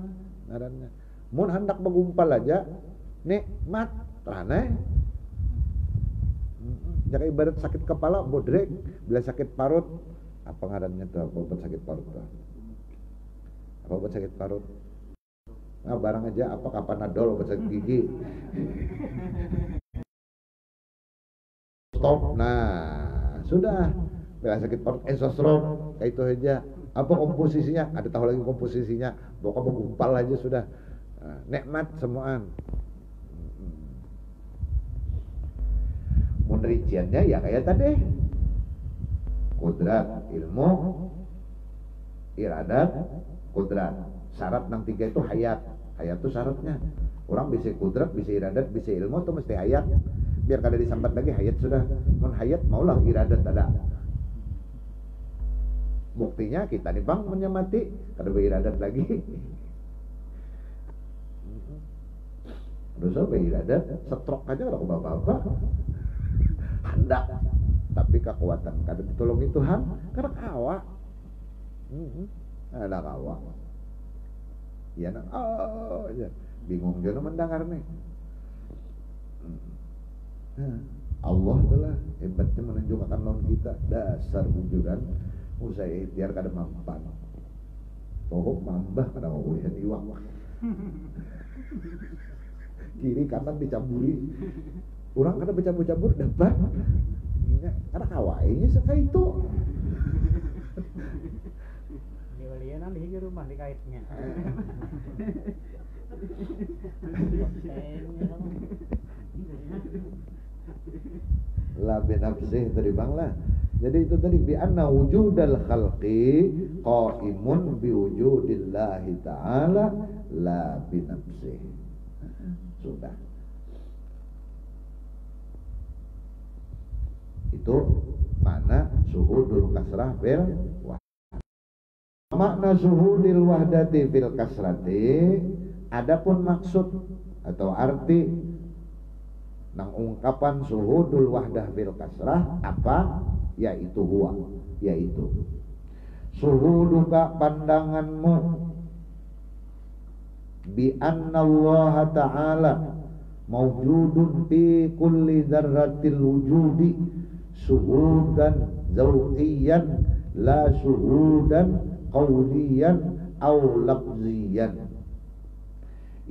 B: ngarannya. Mun hendak bergumpal aja nikmat terane. Jangan ibarat sakit kepala bodrek. Bila sakit parut apa ngarannya tuh? Apa obat sakit parut tuh? Apa obat sakit parut? Nah barang aja apa kapanadol obat sakit gigi. Stop. Nah sudah. Bila sakit parut esosrom kayak itu aja. Apa komposisinya? Ada tahu lagi komposisinya. Pokoknya bergumpal aja sudah. Nikmat semuaan. Mun rinciannya ya kayak tadi. Kudrat, ilmu, iradat, kudrat. Syarat nang tiga itu hayat. Hayat itu syaratnya. Orang bisa kudrat, bisa iradat, bisa ilmu itu mesti hayat. Biar kada disambat lagi hayat sudah. Mun hayat maulah iradat ada. Buktinya kita nih Bang menyamati kada beriradat lagi. Dosa beriradat, stroke aja kada bapak-bapak. Hendak tapi kekuatan kada ditolongi Tuhan karena kawa ada kawa ya nang bingung juga mendengar nih. Allah telah hebatnya menunjukkan lawan kita dasar wujudan usai ikhtiar kada mampan pokok mambah kada ulihan iwak kiri kanan dicaburi orang kada bercabur-cabur dapat karena kawainya sekali itu.
C: Diwalian di rumah dikaitnya.
B: La binafsih tadi Bang lah. Jadi itu tadi bi anna wujudal khalqi qaimun bi wujudillahi ta'ala la binafsih. Sudah. Itu makna suhudul kasrah bil wahdah. Makna suhudil wahdati fil kasrati, adapun maksud atau arti nang ungkapan suhudul wahdah bil kasrah apa? Yaitu huwa, yaitu suhuduka pandanganmu bi anna Allah ta'ala mawjudun fi kulli dzarratil wujudi suhudan zawqiyan la suhudan qawliyan aw lafziyan,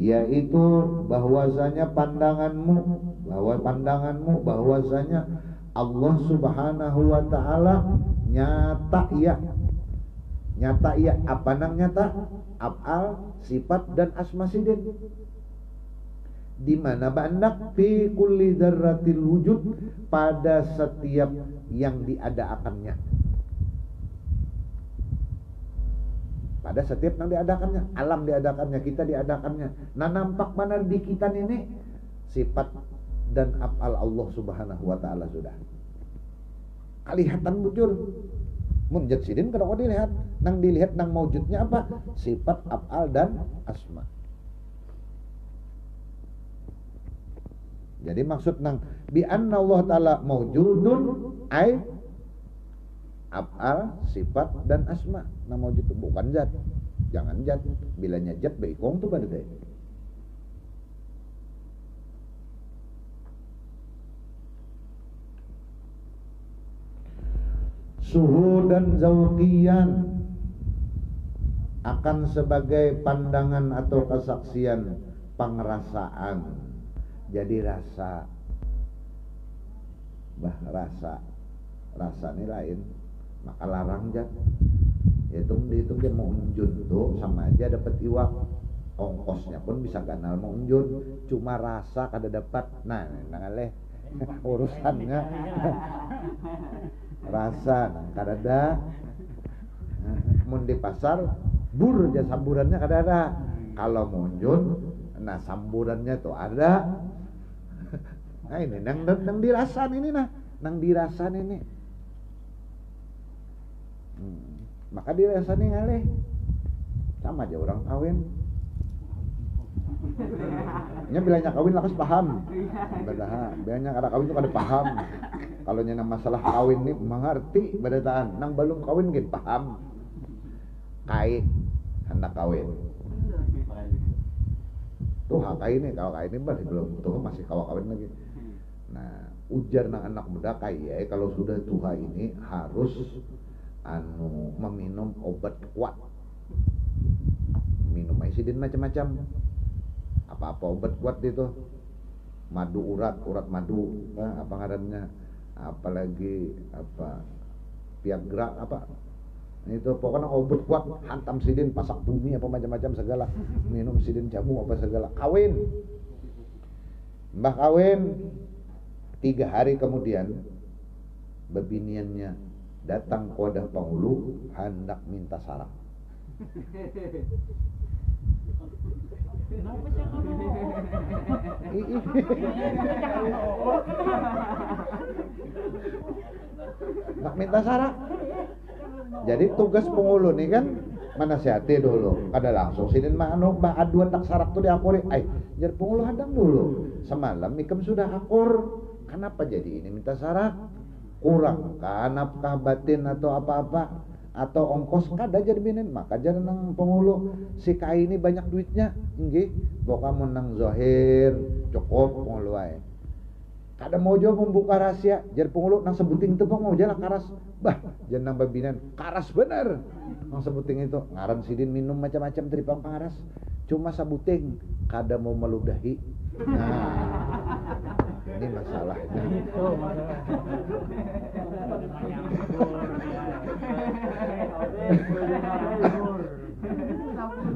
B: yaitu bahwasanya pandanganmu bahwasanya Allah Subhanahu wa ta'ala nyata ya apa nang nyata? Af'al, sifat dan asma sidin. Di mana bandak fi kulli dzarratil wujud, pada setiap yang diadakannya. Pada setiap yang diadakannya, alam diadakannya, kita diadakannya. Nah, nampak mana di kita ini sifat dan af'al Allah Subhanahu wa ta'ala sudah kelihatan bujur. Mun jad sidin kada dilihat, nang dilihat nang maujudnya apa? Sifat, af'al dan asma. Jadi maksud nang bi anna Allah taala maujudun ai af'al, sifat dan asma. Nang maujud itu bukan zat. Jangan zat. Bilanya zat baikong tuh pada deh. Suhu dan zauqiyan akan sebagai pandangan atau kesaksian pengerasaan. Jadi rasa ini lain, maka larang jat. Itu dia mau unjun tuh sama aja dapat iwak, ongkosnya pun bisa ganal mau unjun, cuma rasa kada dapat. Nah ngaleh urusannya rasa kada ada. Mun di pasar bur aja samburannya kada ada. Kalau munjun, nah samburannya tuh ada. Nah ini nang dirasan ini nang dirasan ini. Maka dirasan ini ngaleh. Sama aja orang kawin. Nya bilanya kawin lakas paham. Bilanya kada kawin tuh kada paham. Kalau nya masalah kawin nih mengerti badataan, nang belum kawin gin paham. Kai hendak kawin. Tuh kai ini kalau kai ini belum tuh masih kawin lagi. Nah, ujar nang anak muda kai kalau sudah tua ini harus meminum obat kuat. Minum isidin macam-macam. Apa-apa obat kuat itu. Madu urat madu, apa ngarannya? Apalagi apa Viagra apa itu pokoknya obat kuat, hantam sidin, pasak bumi apa macam-macam segala, minum sidin jamu apa segala, kawin. Mbah kawin 3 hari kemudian bebiniannya datang ke wadah penghulu hendak minta sarang. Nak minta sarang. Jadi tugas penghulu nih kan menasihati dulu. Kada langsung sidin mbak aduan tak sarak tuh diakuri. Jar penghulu hadang dulu. Semalam ikam sudah akur. Kenapa jadi ini minta sarak? Kurang kan apakah batin atau apa-apa? Atau ongkos kada jadi binin, maka jangan nang penghulu si kai ini banyak duitnya, nggih, pokoknya mun nang zahir cukup penghulu wae. Kada mau jo membuka rahasia, jar penghulu nang sebuting itu mau jalan karas, bah jangan nang babinan karas bener, nang sebuting itu ngaran sidin minum macam-macam dari pangaras, cuma sebuting kada mau meludahi. Nah, ini masalahnya.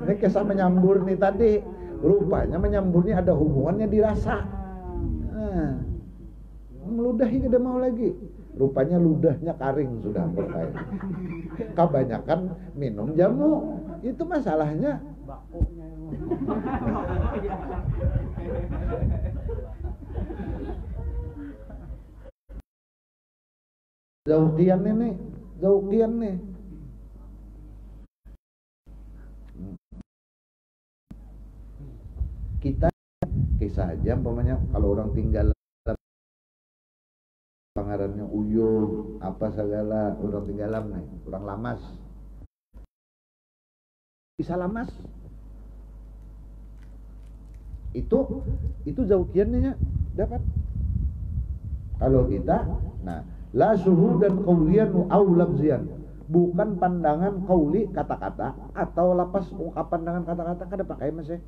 B: Ini kisah menyambur nih tadi. Rupanya menyamburnya ada hubungannya dirasa. Nah, meludahi kada mau lagi. Rupanya ludahnya karing sudah berkait. Kebanyakan minum jamu. Itu masalahnya. Zauqian nih, zauqian nih. Kita kisah aja umpamanya kalau orang tinggal pangarannya uyuh apa segala orang tinggalan nih, orang lamas. Bisa lamas. Itu zauqiannya dapat. Kalau kita, nah, la syuhudan qauliyan au lafzian. Bukan pandangan qauli kata-kata atau lapas ungkapan dengan kata-kata kada pakai masih.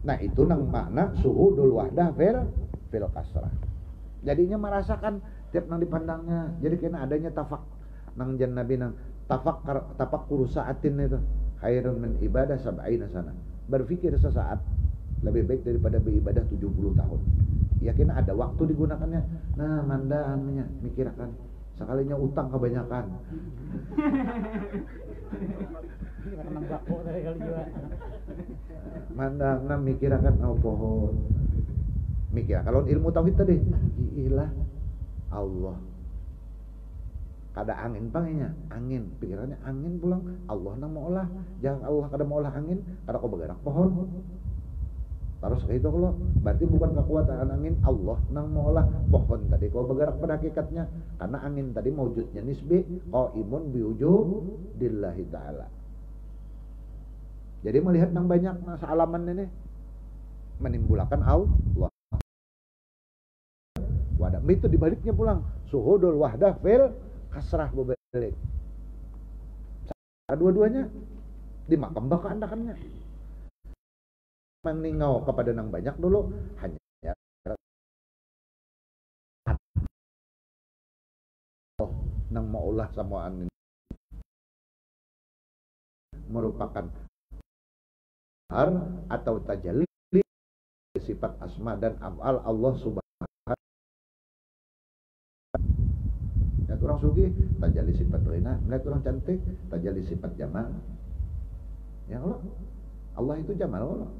B: Nah, itu nang makna syuhudul wahdah fil kasrah. Jadinya merasakan tiap nang dipandangnya. Jadi kena adanya tafak nang jan Nabi nang tafakkur saatin itu khairun min ibadah sab'ina sana. Berpikir sesaat lebih baik daripada beribadah 70 tahun. Yakin ada waktu digunakannya. Nah, mandaannya mikirkan. Sekalinya utang kebanyakan. Mandangna mikirkan pohon. Mikir kalau ilmu tauhid tadi, ilah Allah. Kada angin panginya, angin pikirannya angin pulang. Allah nang mau olah, jangan Allah kada mau olah angin, kada kau bergerak pohon. Terus kayak itu kalau berarti bukan kekuatan angin, Allah nang mau olah pohon tadi kau bergerak pada hakikatnya, karena angin tadi mewujudnya nisbi, qaimun biwujudillahi ta'ala. Jadi melihat nang banyak alaman ini menimbulkan Allah. Wadah itu dibaliknya pulang suhudul wahdah fil kasrah bebalik. Dua-duanya dimakam baka andakannya. Meningau kepada nang banyak dulu hanya nang maulah samaan ini merupakan atau tajalli sifat asma dan af'al Allah subhanahu. Melihat orang sugih tajalli sifat ghina, melihat orang cantik tajalli sifat jamal. Ya Allah itu jamal Allah.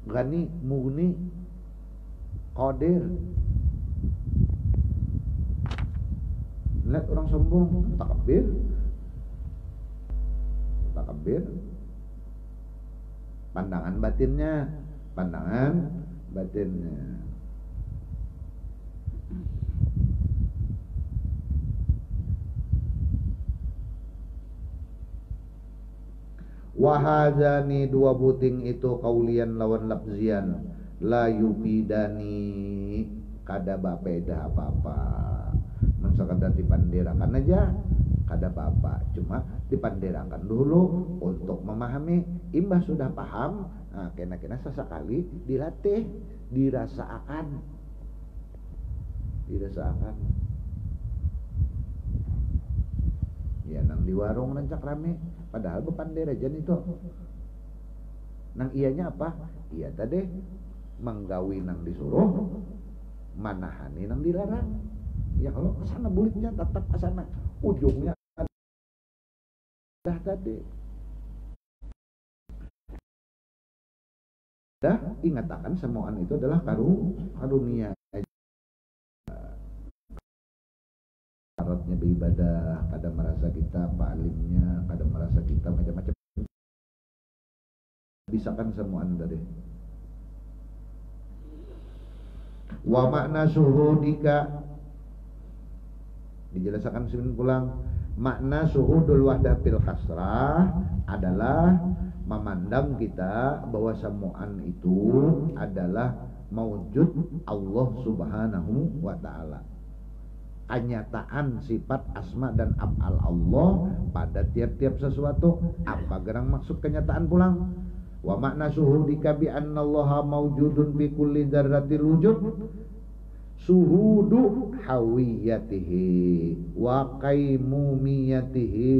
B: Ghani, mughni, qadir. Melihat orang sombong mutakabbir. Pandangan batinnya. Wahadani dua buting itu kaulian lawan labzian la yufidani kada bapeda apa-apa. Men sekadar dipanderakan aja kada apa-apa, cuma dipanderakan dulu untuk memahami. Imbah sudah paham, nah kena-kena sesekali dilatih, dirasakan. Ya nang di warung rancak rame, padahal bepandera aja itu. Nang ianya apa? Iya tadi menggawi nang disuruh, manahani nang dilarang. Ya kalau kesana buliknya tetap kesana, ujungnya dah tadi. Dah ingatakan semuaan itu adalah karunia. Syaratnya beribadah, kada merasa kita palimnya, kada merasa kita macam-macam. Bisakan semuaan tadi. Wa makna syuhudika dijelaskan sebentar pulang. Makna syuhudul wahdah fil kasrah adalah memandang kita bahwa semuaan itu adalah maujud Allah subhanahu wa ta'ala. Kenyataan sifat asma dan af'al Allah pada tiap-tiap sesuatu. Apa gerang maksud kenyataan pulang? Wa makna syuhudika bi annallaha mawjudun bi kulli dzarratil wujud suhudu hawiyatihi wa qaimumiyatihi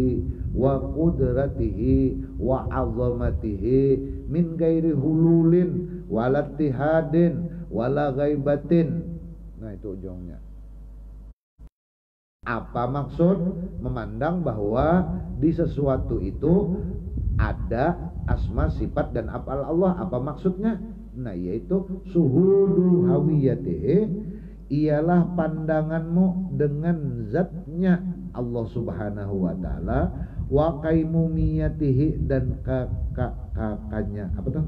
B: wa qudratihi wa azamatihi min ghairi hululin walattihadin wala ghaibatin. Nah itu ujungnya. Apa maksud memandang bahwa di sesuatu itu ada asma, sifat dan af'al Allah? Apa maksudnya? Nah yaitu suhudu hawiyatihi, ialah pandanganmu dengan zatnya Allah Subhanahu wa taala, wa qaimumiyatihi dan kakaknya apa tuh?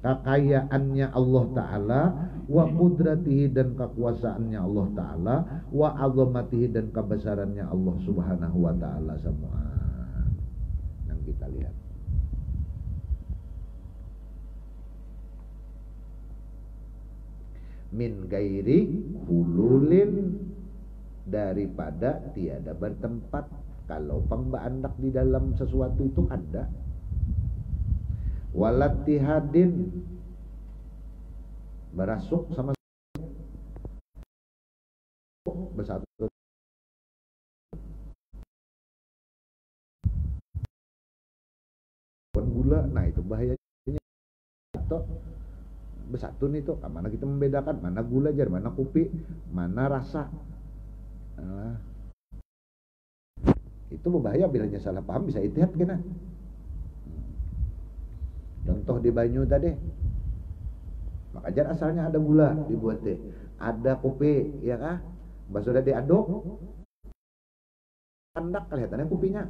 B: Kekayaannya Allah Ta'ala, wa qudratihi dan kekuasaannya Allah Ta'ala, wa azamatihi dan kebesarannya Allah Subhanahu wa Ta'ala. Semua yang kita lihat. Min gairi hululin, daripada tiada bertempat. Kalau pembaandak di dalam sesuatu itu ada. Walatihadin, berasuk sama bersatu. Gula, nah itu bahayanya. Atau bersatu nih tuh, mana kita membedakan mana gula jar, mana kopi, mana rasa. Nah, itu berbahaya bilanya salah paham, bisa itihad kena. Contoh di Banyu tadi, maka jar asalnya ada gula dibuat teh, ada kopi, ya kah? Pas sudah diaduk, kandak kelihatannya kopinya.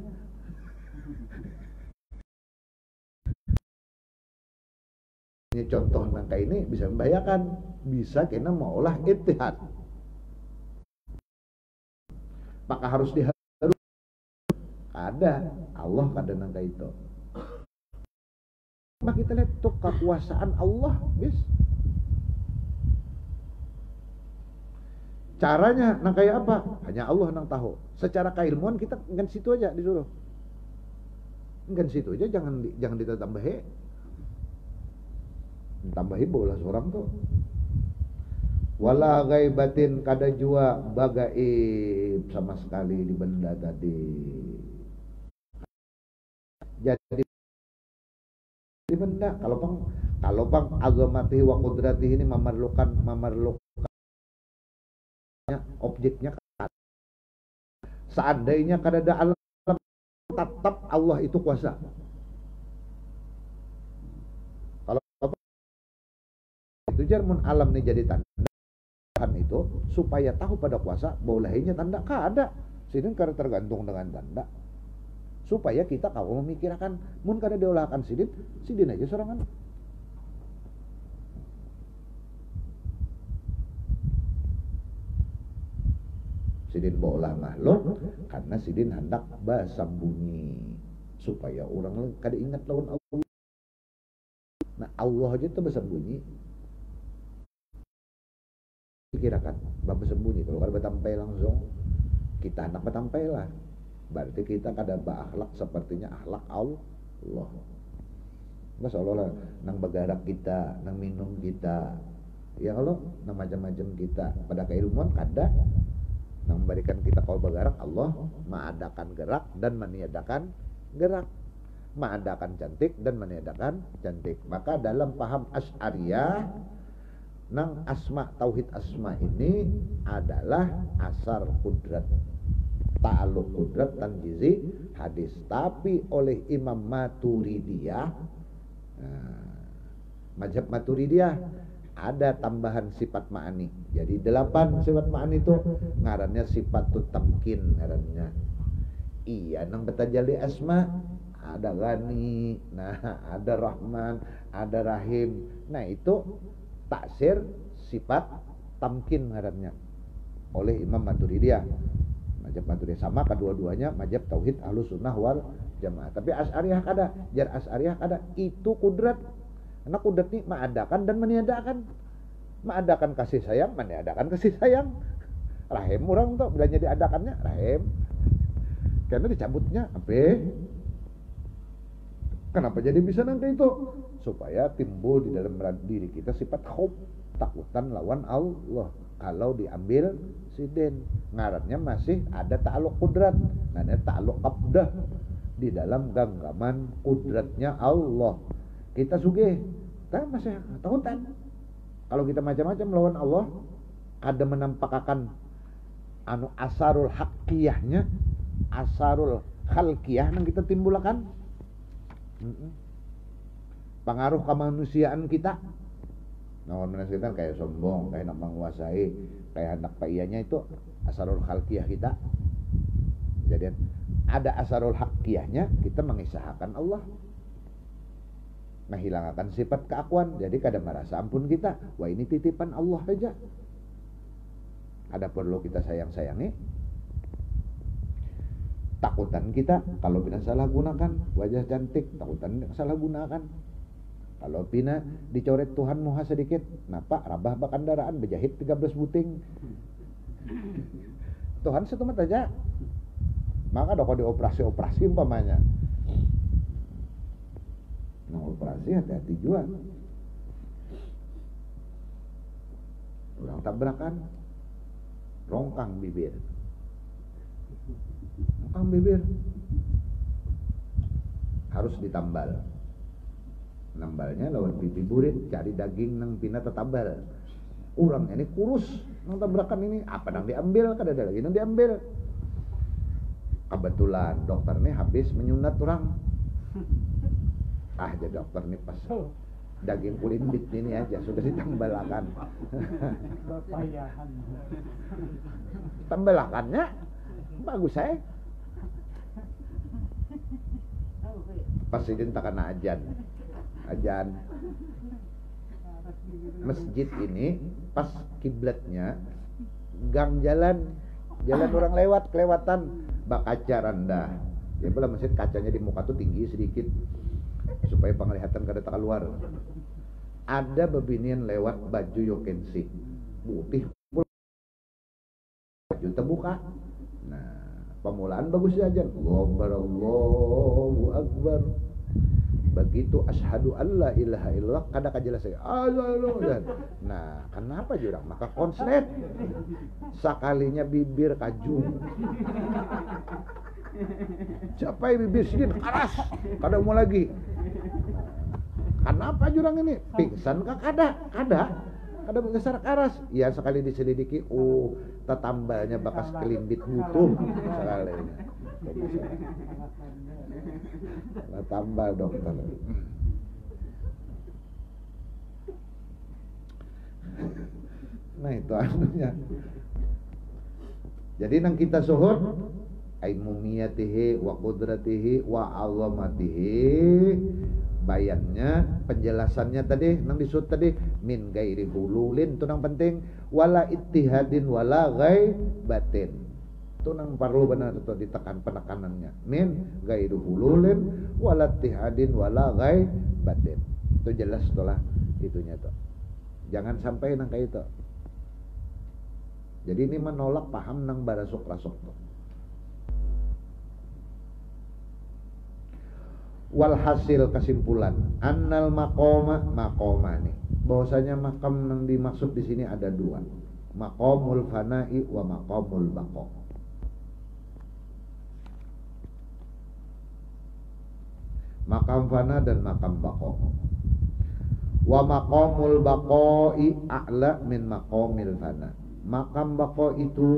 B: Ini contoh nangka ini bisa membahayakan, bisa kena maulah ittihad. Maka harus diharus ada Allah pada nangka itu. Maka kita lihat tuh kekuasaan Allah, bis. Caranya nang kayak apa? Hanya Allah nang tahu. Secara keilmuan kita ngan situ aja disuruh. Ngan situ aja, jangan ditambahi. Tambahi bola seorang tuh. Wala ghaibatin, kada jua bagaib sama sekali di benda tadi. Jadi di benda kalau pang azamati wa qudrati ini memerlukan objeknya. Seandainya kada ada alam, tetap Allah itu kuasa. Kalau itu jarmun alam ini jadi tanda itu supaya tahu pada kuasa, bolehnya tanda kada. Sini kada tergantung dengan tanda. Supaya kita kalau memikirkan mun kada diolahkan sidin aja sorangan. Sidin bolah makhluk karena sidin hendak basambunyi supaya orang kada ingat lawan Allah. Nah Allah aja itu basambunyi. Pikirakan basambunyi kalau kada batampai langsung kita hendak batampai lah. Berarti kita kada berakhlak sepertinya akhlak Allah. Mas Allah nang bergerak kita, nang minum kita. Ya kalau nang macam-macam kita pada keilmuan kada nang memberikan kita kalau bergerak Allah mengadakan gerak dan meniadakan gerak. Mengadakan cantik dan meniadakan cantik. Maka dalam paham Asy'ariyah nang asma tauhid asma ini adalah asar kudrat. Ta'alluq kudrat tanjizi hadis. Tapi oleh Imam Maturidiyah, mazhab Maturidiyah ada tambahan sifat ma'ani. Jadi 8 sifat ma'ani itu ngarannya sifatut tamkin ngarannya. Iya nang betajalli asma ada Ghani, nah ada Rahman, ada Rahim. Nah itu taksir sifat tamkin ngarannya oleh Imam Maturidiyah. Mazhab Maturidiyah sama kedua-duanya mazhab tauhid Ahlus Sunnah wal Jamaah. Tapi Asy'ariyah kada, jar Asy'ariyah kada itu kudrat. Karena kudrat ini mengadakan dan meniadakan. Mengadakan kasih sayang, meniadakan kasih sayang. Rahim orang tuh bilanya diadakannya rahim. Karena dicabutnya apa? Kenapa jadi bisa nanti itu? Supaya timbul di dalam diri kita sifat khauf, takutan lawan Allah. Kalau diambil sidin, ngarannya masih ada ta'alluq kudrat, namanya ta'alluq qabdah di dalam genggaman kudratnya Allah. Kita sugih, kita masih takutan. Kalau kita macam-macam lawan Allah, ada menampakkan anu asarul haqqiyahnya, asarul khalqiyah yang kita timbulkan. Pengaruh kemanusiaan kita Namun menasihkan kayak sombong, kayak nak menguasai, kayak hendak paiyanya itu asarul khalqiyah kita. Jadi ada asarul hakiyahnya, kita mengisahkan Allah, menghilangkan sifat keakuan. Jadi kada merasa ampun kita, wah ini titipan Allah aja. Ada perlu kita sayang-sayangi. Takutan kita kalau pina salah gunakan wajah cantik, takutan salah gunakan. Kalau pina dicoret Tuhan muha sedikit, napa rabah bakandaraan bejahit 13 buting. Tuhan setemat aja. Maka doko dioperasi-operasi umpamanya. Nah operasi hati-hati juga. Orang tabrakan, rongkang bibir. Rongkang bibir. Harus ditambal. Nambalnya lawan pipi burit, cari daging nang pina tetambal. Orang ini kurus, nang tabrakan ini apa nang diambil, kada ada lagi nang diambil. Kebetulan dokter ini habis menyunat orang. Jadi dokter ini pas daging kulimbit ini aja sudah ditambalakan.
C: Berpayahan.
B: Tambalakannya bagus saya. Pas idin takana ajan masjid ini pas kiblatnya gang jalan orang lewat kelewatan bak kaca rendah. Ya pula masjid kacanya di muka tuh tinggi sedikit supaya penglihatan kada keluar. Ada bebinian lewat baju yokensi putih baju terbuka. Nah pemulaan bagus aja. Allahu Akbar. Begitu asyhadu alla ilaha illallah kada kajelas saya. Nah, kenapa jurang? Maka konslet. Sakalinya bibir kajung. Capai bibir sidin keras. Kada mau lagi. Kenapa jurang ini? Pingsan kah kada? Kada besar keras. Ya sekali diselidiki, tetambalnya bakas kelimbit butuh sekalinya. Nah, tambal dokter. Nah itu anunya. Jadi nang kita suhur aimumiyatihi wa qudratihi wa azamatihi. Bayannya, penjelasannya tadi nang disut tadi min gairi hululin itu nang penting, wala ittihadin wala ghaibatin. Itu nang perlu benar itu ditekan penekanannya. Min gairi hululin wala ittihadin wala ghaibatin. Itu jelas itulah itunya tuh. Jangan sampai nang kayak itu. Jadi ini menolak paham nang barasuk-rasuk tuh. Walhasil kesimpulan annal maqama nih bahwasanya makam yang dimaksud di sini ada dua, maqamul fana'i wa maqamul baqa. Makam fana dan makam baqa. Wa maqamul baqa'i a'la min maqamil fana. Makam baqa itu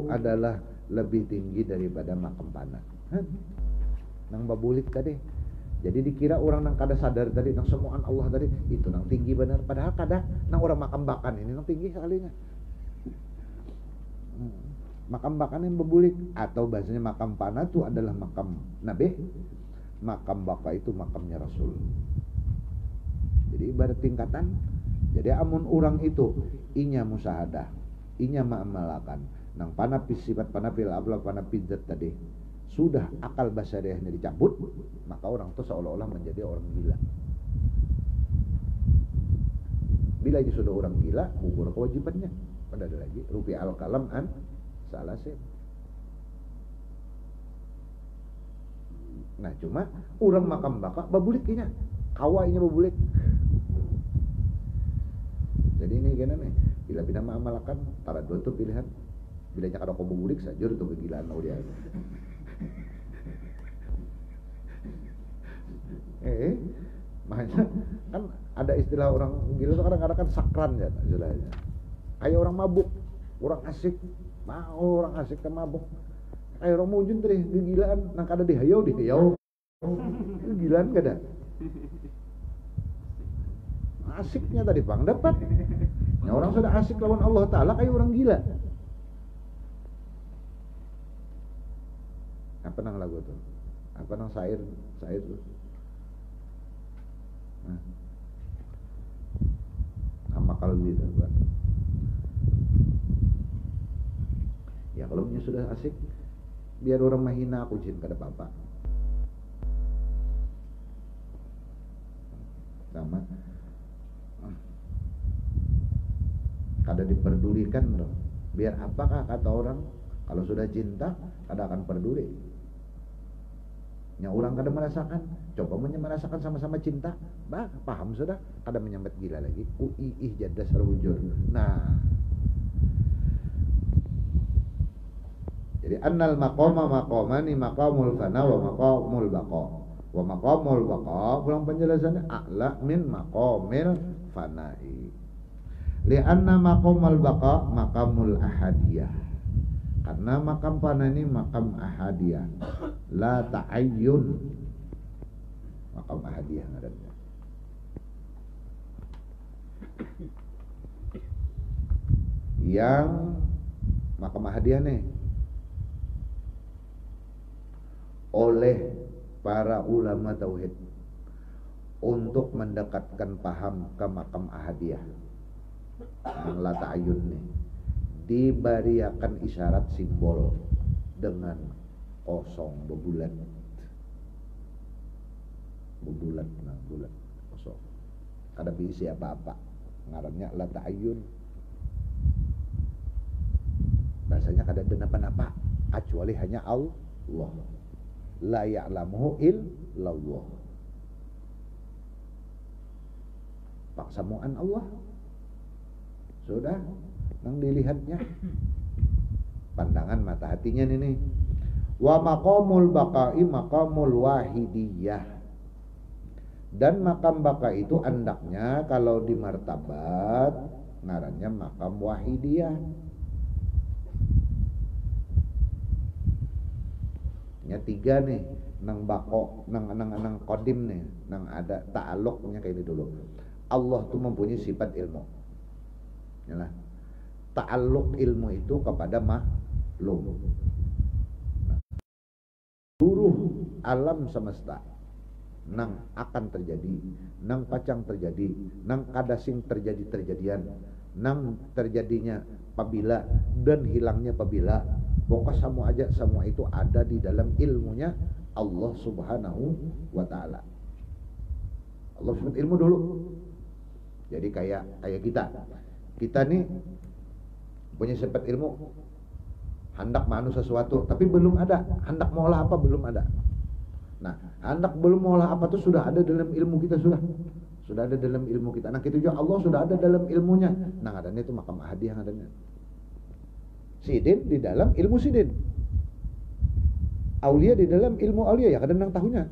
B: adalah lebih tinggi daripada makam fana. Nang babulik tadi. Jadi dikira orang nang kada sadar tadi nang semuaan Allah tadi itu nang tinggi benar, padahal kada nang orang makam bakan ini nang tinggi sekalinya. Makam bakan yang bebulik atau bahasanya makam pana itu adalah makam nabi, makam baka itu makamnya Rasul. Jadi ibarat tingkatan. Jadi amun orang itu inya musahadah, inya ma'amalakan nang panapis sifat panapil abla panapis zat tadi sudah akal basariahnya dicabut, maka orang itu seolah-olah menjadi orang gila. Bila itu sudah orang gila, gugur kewajibannya. Pada ada lagi rupi al-kalam an salasih. Nah cuma orang makam baka babuliknya, kawainya babulik. Jadi ini gimana nih? Bila bina ma'amalakan, tara dua itu pilihan. Bila nyakada kau babulik saja itu kegilaan dia. Makanya kan ada istilah orang gila itu kadang-kadang kan sakran ya istilahnya. Kayak orang mabuk, orang asik, mau orang asik ke mabuk. Kayak orang mujun tadi kegilaan, nang kada dihayau. Kegilaan kada. asiknya tadi Bang dapat. Ya, orang sudah asik lawan Allah Ta'ala kayak orang gila. Apa nang lagu tuh? Apa nang syair tuh? Nama kalbi itu Pak. Ya kalau punya sudah asik, biar orang mahina aku jin kada apa-apa. Sama kada diperdulikan loh. Biar apakah kata orang, kalau sudah cinta kada akan peduli. Nya orang kada merasakan, coba merasakan sama-sama cinta, bah paham sudah, kada menyambat gila lagi. Ih jadah sarwujud. Nah, jadi annal maqama maqamani maqamul fana wa maqamul baqa. Wa maqamul baqa pulang penjelasannya a'la min maqamil fana'i. Li'anna maqamul baqa maqamul ahadiyah. Karena makam fana ini makam ahadiyah. La ta'ayyun. Makam ahadiyah ngarannya. Yang makam ahadiyah nih oleh para ulama tauhid untuk mendekatkan paham ke makam ahadiyah yang la ta'ayyun nih diberiakan isyarat simbol dengan kosong bebulat nah bulat kosong kada berisi apa-apa ngarannya la ta'ayyun. Bahasanya kada ada apa-apa kecuali hanya Allah. La ya'lamuhu illallah. Paksamuan Allah. Sudah, nang dilihatnya. Pandangan mata hatinya ini. Wa maqamul baqa'i maqamul wahidiyah. Dan makam baka itu andaknya kalau di martabat ngarannya makam wahidiyah. Ya tiga nih nang bako nang kodim nih nang ada ta'alluqnya kayak ini dulu. Allah tuh mempunyai sifat ilmu. Yalah. Ta'alluq ilmu itu kepada makhluk. Nah, seluruh alam semesta nang akan terjadi, nang pacang terjadi, nang kadasing terjadian, nang terjadinya apabila dan hilangnya apabila. Pokoknya semua itu ada di dalam ilmunya Allah Subhanahu wa Ta'ala. Allah sebut ilmu dulu. Jadi kayak kita nih punya sifat ilmu, hendak manu sesuatu tapi belum ada, hendak maulah apa belum ada. Nah, hendak belum maulah apa itu sudah ada dalam ilmu kita, sudah ada dalam ilmu kita. Nah, kita juga Allah sudah ada dalam ilmunya. Nah, adanya itu makam ahadiyah adanya. Sidin di dalam ilmu sidin, aulia di dalam ilmu aulia, ya kadang tahunya.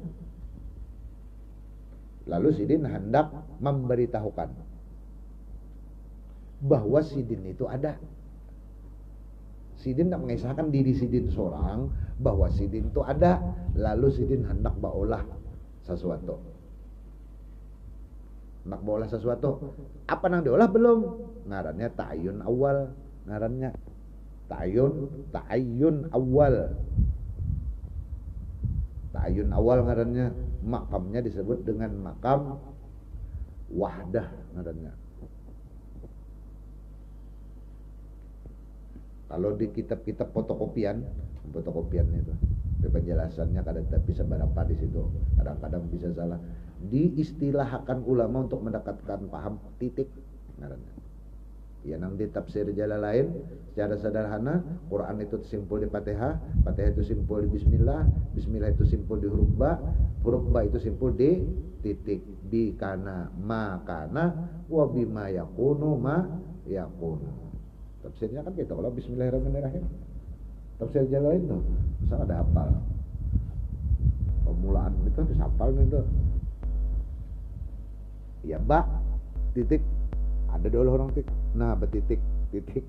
B: Lalu sidin hendak memberitahukan bahwa sidin itu ada. Sidin hendak mengisahkan diri sidin seorang bahwa sidin itu ada. Lalu sidin hendak baolah sesuatu. Hendak baolah sesuatu. Apa nang diolah belum? Ngarannya ta'ayyun awal, ngarannya ta'ayyun awal. Ta'ayyun awal ngarannya, makamnya disebut dengan makam wahdah ngarannya. Kalau di kitab-kitab fotokopian itu penjelasannya kadang bisa berapa di situ, kadang-kadang bisa salah. Diistilahkan ulama untuk mendekatkan paham titik ngarannya. Ya nang di tafsir Jalalain secara sederhana, Quran itu simpul di Fatihah, Fatihah itu simpul di Bismillah, Bismillah itu simpul di huruf ba itu simpul di titik, bi kana ma kana wa bima yakunu ma yakunu. Tafsirnya kan gitu, kalau Bismillahirrahmanirrahim. Tafsir Jalalain tuh, misal ada hafal. Permulaan itu harus hafal itu. Ya ba titik ada dulu orang titik. Nah, betitik, titik.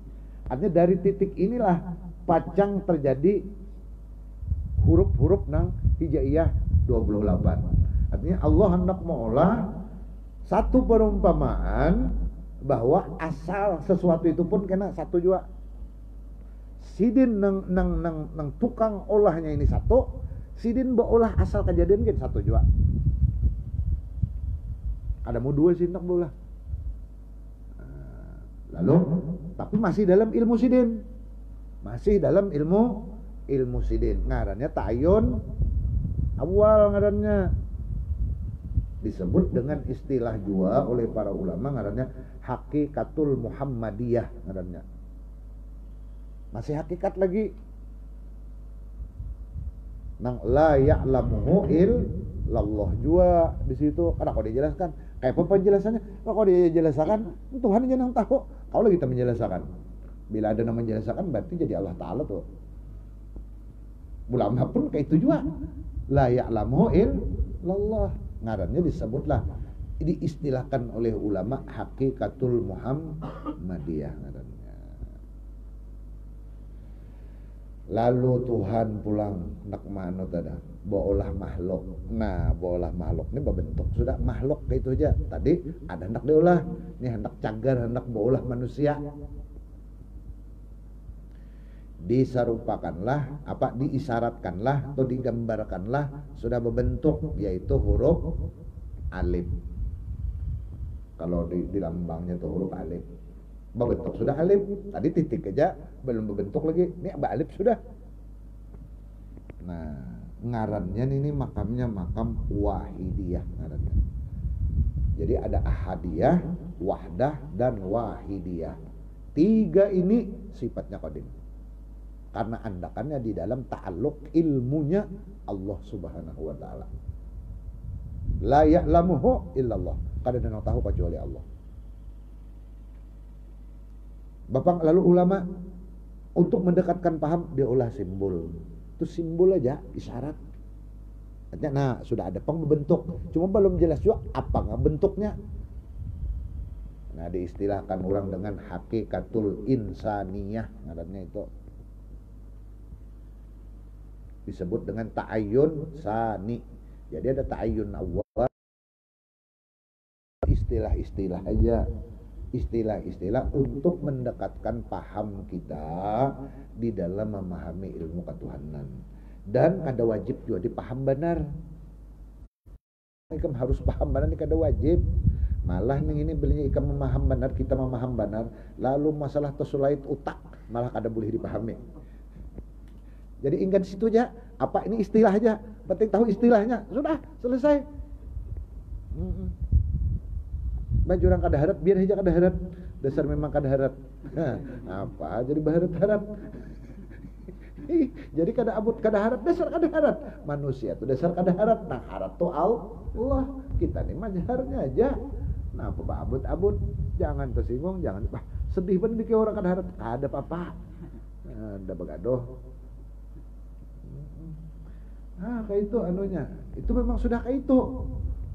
B: Artinya dari titik inilah pacang terjadi huruf-huruf nang hijaiyah 28. Artinya Allah hendak mengolah Satu perumpamaan bahwa asal sesuatu itu pun kena satu jua. Sidin nang tukang olahnya ini satu, sidin beolah asal kejadian kan satu jua. Ada mau dua sih nak beolah. Lalu tapi masih dalam ilmu sidin. Masih dalam ilmu sidin. Ngarannya ta'ayun awal ngarannya. Disebut dengan istilah jua oleh para ulama ngarannya hakikatul Muhammadiyah ngarannya. Masih hakikat lagi. Nang la ya'lamuhu illallah jua di situ. Karena kalau dijelaskan, kayak apa penjelasannya? Kalau dijelaskan, Tuhan aja yang tahu. Kalau kita menjelaskan, bila ada nama menjelaskan berarti jadi Allah Ta'ala tuh. Ulama pun kayak itu juga. La ya'lamuhu illallah. Ngarannya disebutlah, diistilahkan oleh ulama hakikatul Muhammadiyah ngarannya. Lalu Tuhan pulang nak mano tada bolah makhluk. Nah, bolah makhluk ini berbentuk sudah makhluk kayak itu aja. Tadi ada hendak diolah, ini hendak cagar, hendak bolah manusia. Disarupakanlah, diisyaratkanlah atau digambarkanlah sudah berbentuk, yaitu huruf alif. Kalau di lambangnya itu huruf alif. Berbentuk sudah alif. Tadi titik aja belum berbentuk lagi. Ini alif sudah. Nah, ngarannya ini makamnya makam wahidiyah ngarannya. Jadi ada ahadiyah, wahdah dan wahidiyah. Tiga ini sifatnya qadim. Karena andakannya di dalam ta'alluq ilmunya Allah Subhanahu wa taala. La ya'lamuhu illallah. Kada ada yang tahu kecuali Allah. Bapak lalu ulama untuk mendekatkan paham dia olah simbol. Itu simbol aja, isyarat. Nah, sudah ada pembentuk. Cuma belum jelas juga apa nggak bentuknya. Nah, diistilahkan orang dengan hakikatul insaniyah ngarannya itu. Disebut dengan ta'ayyun sani. Jadi ada ta'ayyun awal, istilah-istilah aja, istilah-istilah untuk mendekatkan paham kita di dalam memahami ilmu ketuhanan. Dan kada wajib juga dipaham benar. Ikam harus paham benar, ini kada wajib. Malah ini belinya ikam memaham benar, kita memaham benar, lalu masalah tersulait utak malah kada boleh dipahami. Jadi ingat situ aja, apa ini istilah aja, penting tahu istilahnya, sudah selesai. Baju orang kada harat, biar aja kada harat, dasar memang kada harat. Apa jadi baharat-harat? Jadi kada abut kada harat, dasar kada harat. Manusia tuh dasar kada harat, nah harat tuh Allah, kita nih majarnya aja. Nah apa abut-abut, jangan tersinggung, jangan sedih pun dikira orang kada harat, ada apa-apa, ada begadoh. Kayak itu anunya. Itu memang sudah kayak itu.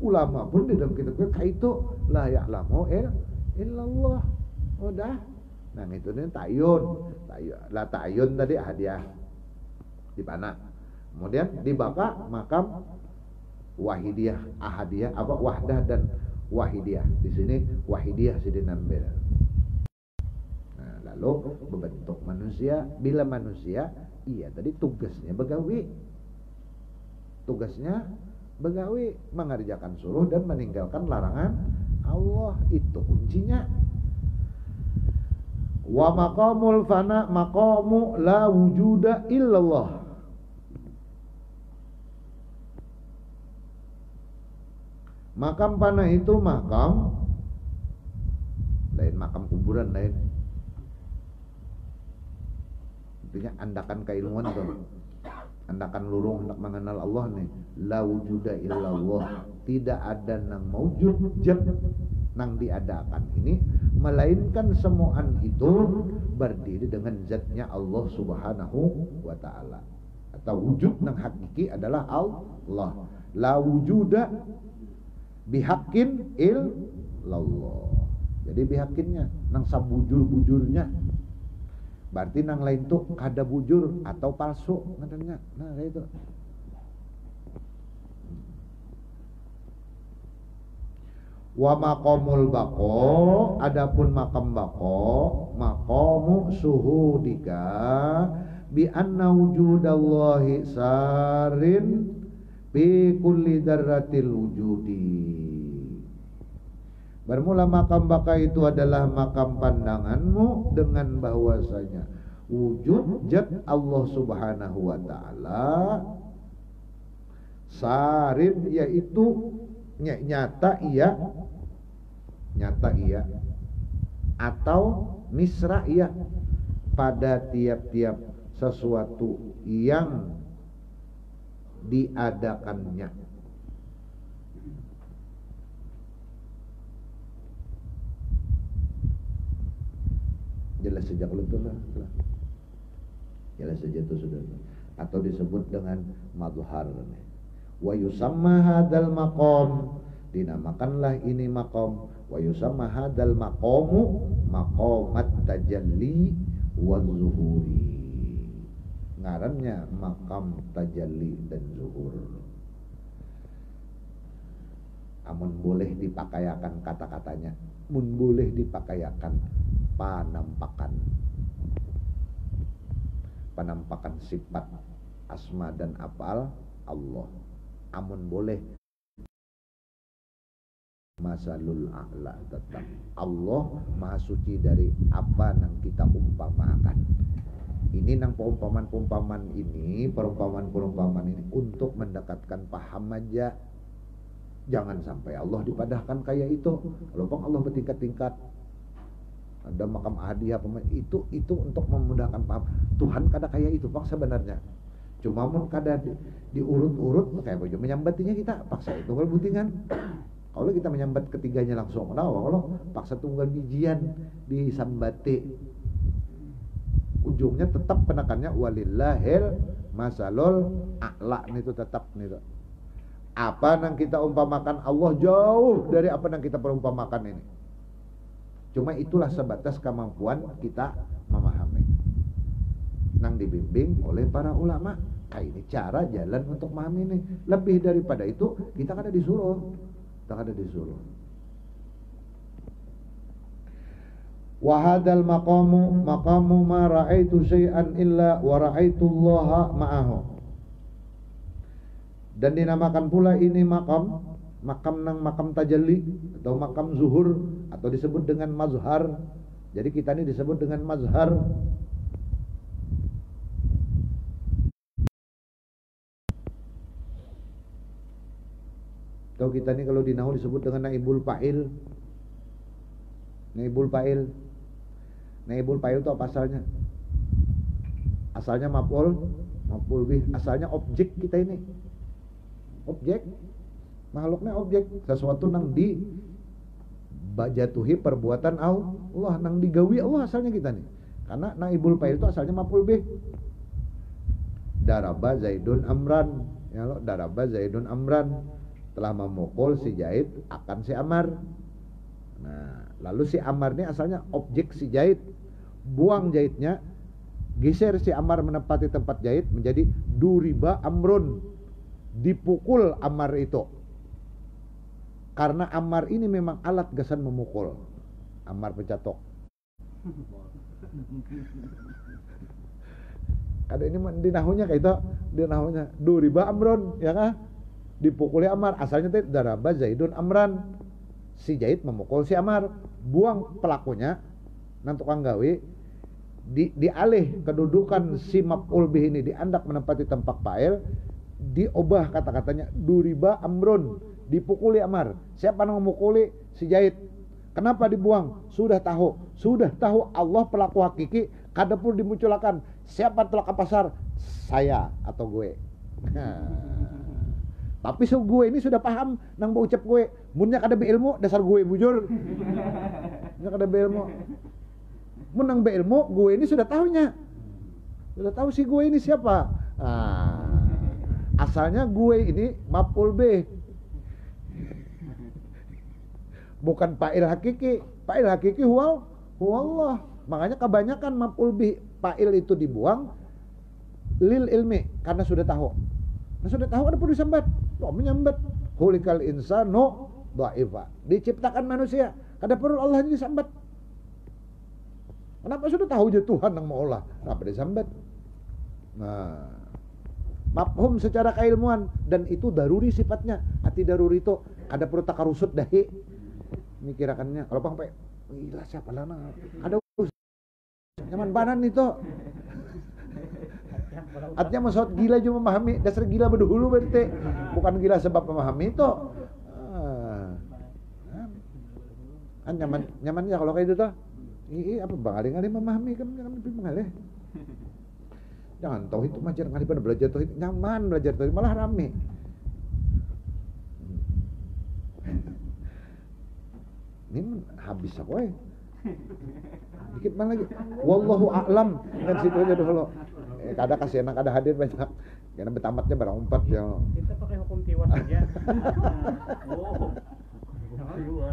B: Ulama pun di dalam kitab kayak itu. La ya'lamu illallah. Udah. Nah itu nih ta'yun. La ta'yun tadi hadiah. Di mana? Kemudian di baka makam wahidiyah, ahadiyah, wahdah dan wahidiyah. Di sini wahidiyah sini nambel. Nah, lalu berbentuk manusia. Bila manusia, iya tadi tugasnya begawi. Tugasnya begawi, mengerjakan suruh dan meninggalkan larangan Allah. Itu kuncinya. Wa maqamul fana maqamu la wujuda illallah. Makam fana itu makam lain, makam kuburan lain. Intinya andakan keilmuan tuh. Andakan lurung hendak mengenal Allah nih, la wujuda illallah, tidak ada nang maujud jab nang diadakan ini melainkan semuaan itu berdiri dengan zatnya Allah Subhanahu wa taala. Atau wujud nang hakiki adalah Allah. La wujuda bihaqqin illallah. Jadi bihaqqinnya nang sabujur-bujurnya. Berarti nang lain tuh kada bujur atau palsu katanya. Nah kayak itu. Wa maqamul baqo, adapun makam baqo, maqamu suhudika bi anna wujudallahi sarin fi kulli dzarratil wujudi. Bermula makam baka itu adalah makam pandanganmu dengan bahwasanya wujud zat Allah Subhanahu wa taala sarin, yaitu nyata iya atau misra iya pada tiap-tiap sesuatu yang diadakannya. Jelas sejak itu lah. Jelas saja itu sudah. Atau disebut dengan madhhar. Wa yusamma hadzal maqam, dinamakanlah ini maqam. Wa yusamma hadzal maqamu maqamat tajalli wa zuhuri. Ngarannya makam tajalli dan zuhur. Amun boleh dipakayakan kata-katanya, mun boleh dipakayakan panampakan sifat asma dan af'al Allah. Amun boleh masalul a'la, tetap Allah maha suci dari apa yang kita umpamakan. Ini nang perumpamaan ini untuk mendekatkan paham aja. Jangan sampai Allah dipadahkan kayak itu. Kalau bang Allah bertingkat-tingkat, ada makam hadiah itu untuk memudahkan paham. Tuhan kada kayak itu bang sebenarnya. Cuma mun kada diurut-urut kayak baju menyambatinya kita paksa itu kalau butingan. Kalau kita menyambat ketiganya langsung, kalau paksa tunggal bijian disambati, ujungnya tetap penekannya walillahil masalul a'la, itu tetap nih. Apa yang kita umpamakan Allah jauh dari apa yang kita perumpamakan ini. Cuma itulah sebatas kemampuan kita memahami. Nang dibimbing oleh para ulama. Ini cara jalan untuk memahami ini. Lebih daripada itu kita kada disuruh. Wa hadzal maqamu ma ra'aitu syai'an illa wa ra'aitullaha ma'ahu. Dan dinamakan pula ini makam tajalli atau makam zuhur, atau disebut dengan mazhar. Jadi kita ini disebut dengan mazhar. Atau kita ini kalau di nahwu disebut dengan naibul fa'il. Naibul fa'il itu apa asalnya? Asalnya maf'ul bih, asalnya objek kita ini. Objek, makhluknya objek, sesuatu nang di bajatuhi perbuatan Allah, nang digawi Allah asalnya kita nih. Karena naibul fa'il itu asalnya maf'ul bih. Daraba Zaidun Amran, ya lo, daraba Zaidun Amran, telah memukul si Zaid akan si Amar. Nah, lalu si Amar ini asalnya objek si Zaid. Buang Zaidnya, geser si Amar menempati tempat Zaid, menjadi duriba Amrun, dipukul Amar itu. Karena Amar ini memang alat gasan memukul. Amar pencatok. Ada ini di nahunya kayak itu, di nahunya duriba Amrun, ya kan? Dipukuli Amar, asalnya itu daraba Zaidun Amran. Si Zaid memukul si Amar. Buang pelakunya, nang tukang gawe, dialih kedudukan si maf'ul bih ini, diandak menempati tempat fa'il, diubah kata-katanya duriba Amrun, dipukuli Amar. Siapa yang memukuli? Si Zaid. Kenapa dibuang? Sudah tahu Allah pelaku hakiki, kada pun dimunculkan. Siapa tolak ke pasar? Saya atau gue. Tapi gue ini sudah paham nang mau ucap gue. Munnya kada beilmu dasar gue bujur. Munnya kada beilmu. Mun nang beilmu gue ini sudah tahunya. Sudah tahu si gue ini siapa. Asalnya gue ini maf'ul bih. Bukan fa'il hakiki. Fa'il hakiki huwa Allah. Makanya kebanyakan maf'ul bih fa'il itu dibuang lil ilmi, karena sudah tahu. Nah, sudah tahu ada perlu disambat. Menyambat. Khuliqal insanu dha'ifa. Diciptakan manusia, kada perlu Allah disambat. Kenapa sudah tahu je Tuhan yang mau olah? Kenapa disambat? Nah, mafhum secara keilmuan dan itu daruri sifatnya. Hati daruri itu ada perlu takarusut dahi. Mikirakannya kalau sampai gila siapa lana? Ada nyaman banan itu. Artinya maksud gila juga memahami, dasar gila berdahulu berarti. Bukan gila sebab memahami itu. Kan nyamannya kalau kayak itu tuh. Apa bang aling memahami kan lebih mengalih. Jangan tauhid itu macam ngalih pada belajar tauhid, nyaman belajar tauhid malah rame. Ini habis aku dikit mana lagi. Wallahu a'lam kan situ aja dulu. Kada kasih enak ada hadir banyak. Karena betamatnya barang 4 ya.
C: Kita pakai hukum tiwas saja.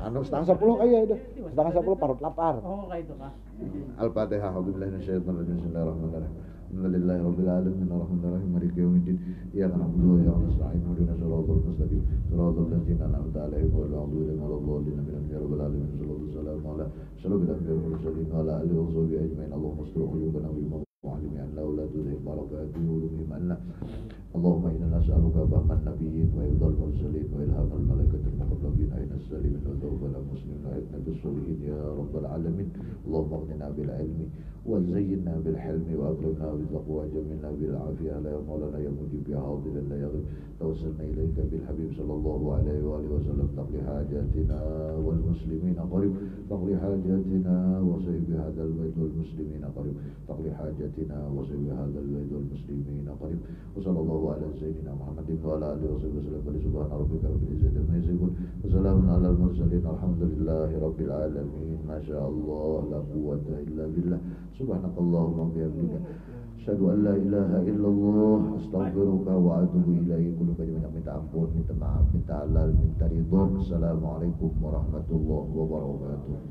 B: Anu setengah 10 kayak udah. Setengah 10 parut lapar.
C: Oh kayak itu kah.
B: Al-Fatihah. A'udzubillahi minasyaitonir rajim. Bismillahirrahmanirrahim. Alhamdulillahi rabbil alamin arrahmanirrahim maliki yaumiddin iyyaka na'budu wa iyyaka nasta'in ihdinas siratal mustaqim siratal ladzina an'amta 'alaihim ghairil maghdubi alaihim waladdallin amin ya rabbal alamin sallallahu alaihi wasallam ala mursalin wa ala alihi wa sahbihi ajmain Allahumma astur uyubana bima وعلم أن لا تزغ بركات نورهم أن اللهم إنا نسألك فهم النبيين وإفضل المرسلين وإلهام الملائكة المقربين أين السالمين وتوفنا المسلمين وأعدنا بالصالحين يا رب العالمين اللهم اغننا بالعلم وزينا بالحلم وأكرمنا بالتقوى وجملنا بالعافية لا يا مولانا يا مجيب يا حاضر لا يغيب توسلنا إليك بالحبيب صلى الله عليه وآله وسلم تقضي حاجاتنا والمسلمين قريب تقضي حاجاتنا وصيب هذا البيت والمسلمين قريب تقضي حاجاتنا وصيب هذا البيت والمسلمين قريب وصلى الله على سيدنا محمد وعلى آله وصحبه وسلم سبحان ربك رب العزة عما يصفون وسلام على المرسلين الحمد لله رب العالمين ما شاء الله لا قوة إلا بالله سبحانك اللهم وبحمدك أشهد أن لا إله إلا الله أستغفرك وأتوب إليك كل banyak minta ampun, minta maaf, minta halal, minta ridho. Assalamualaikum warahmatullahi wabarakatuh.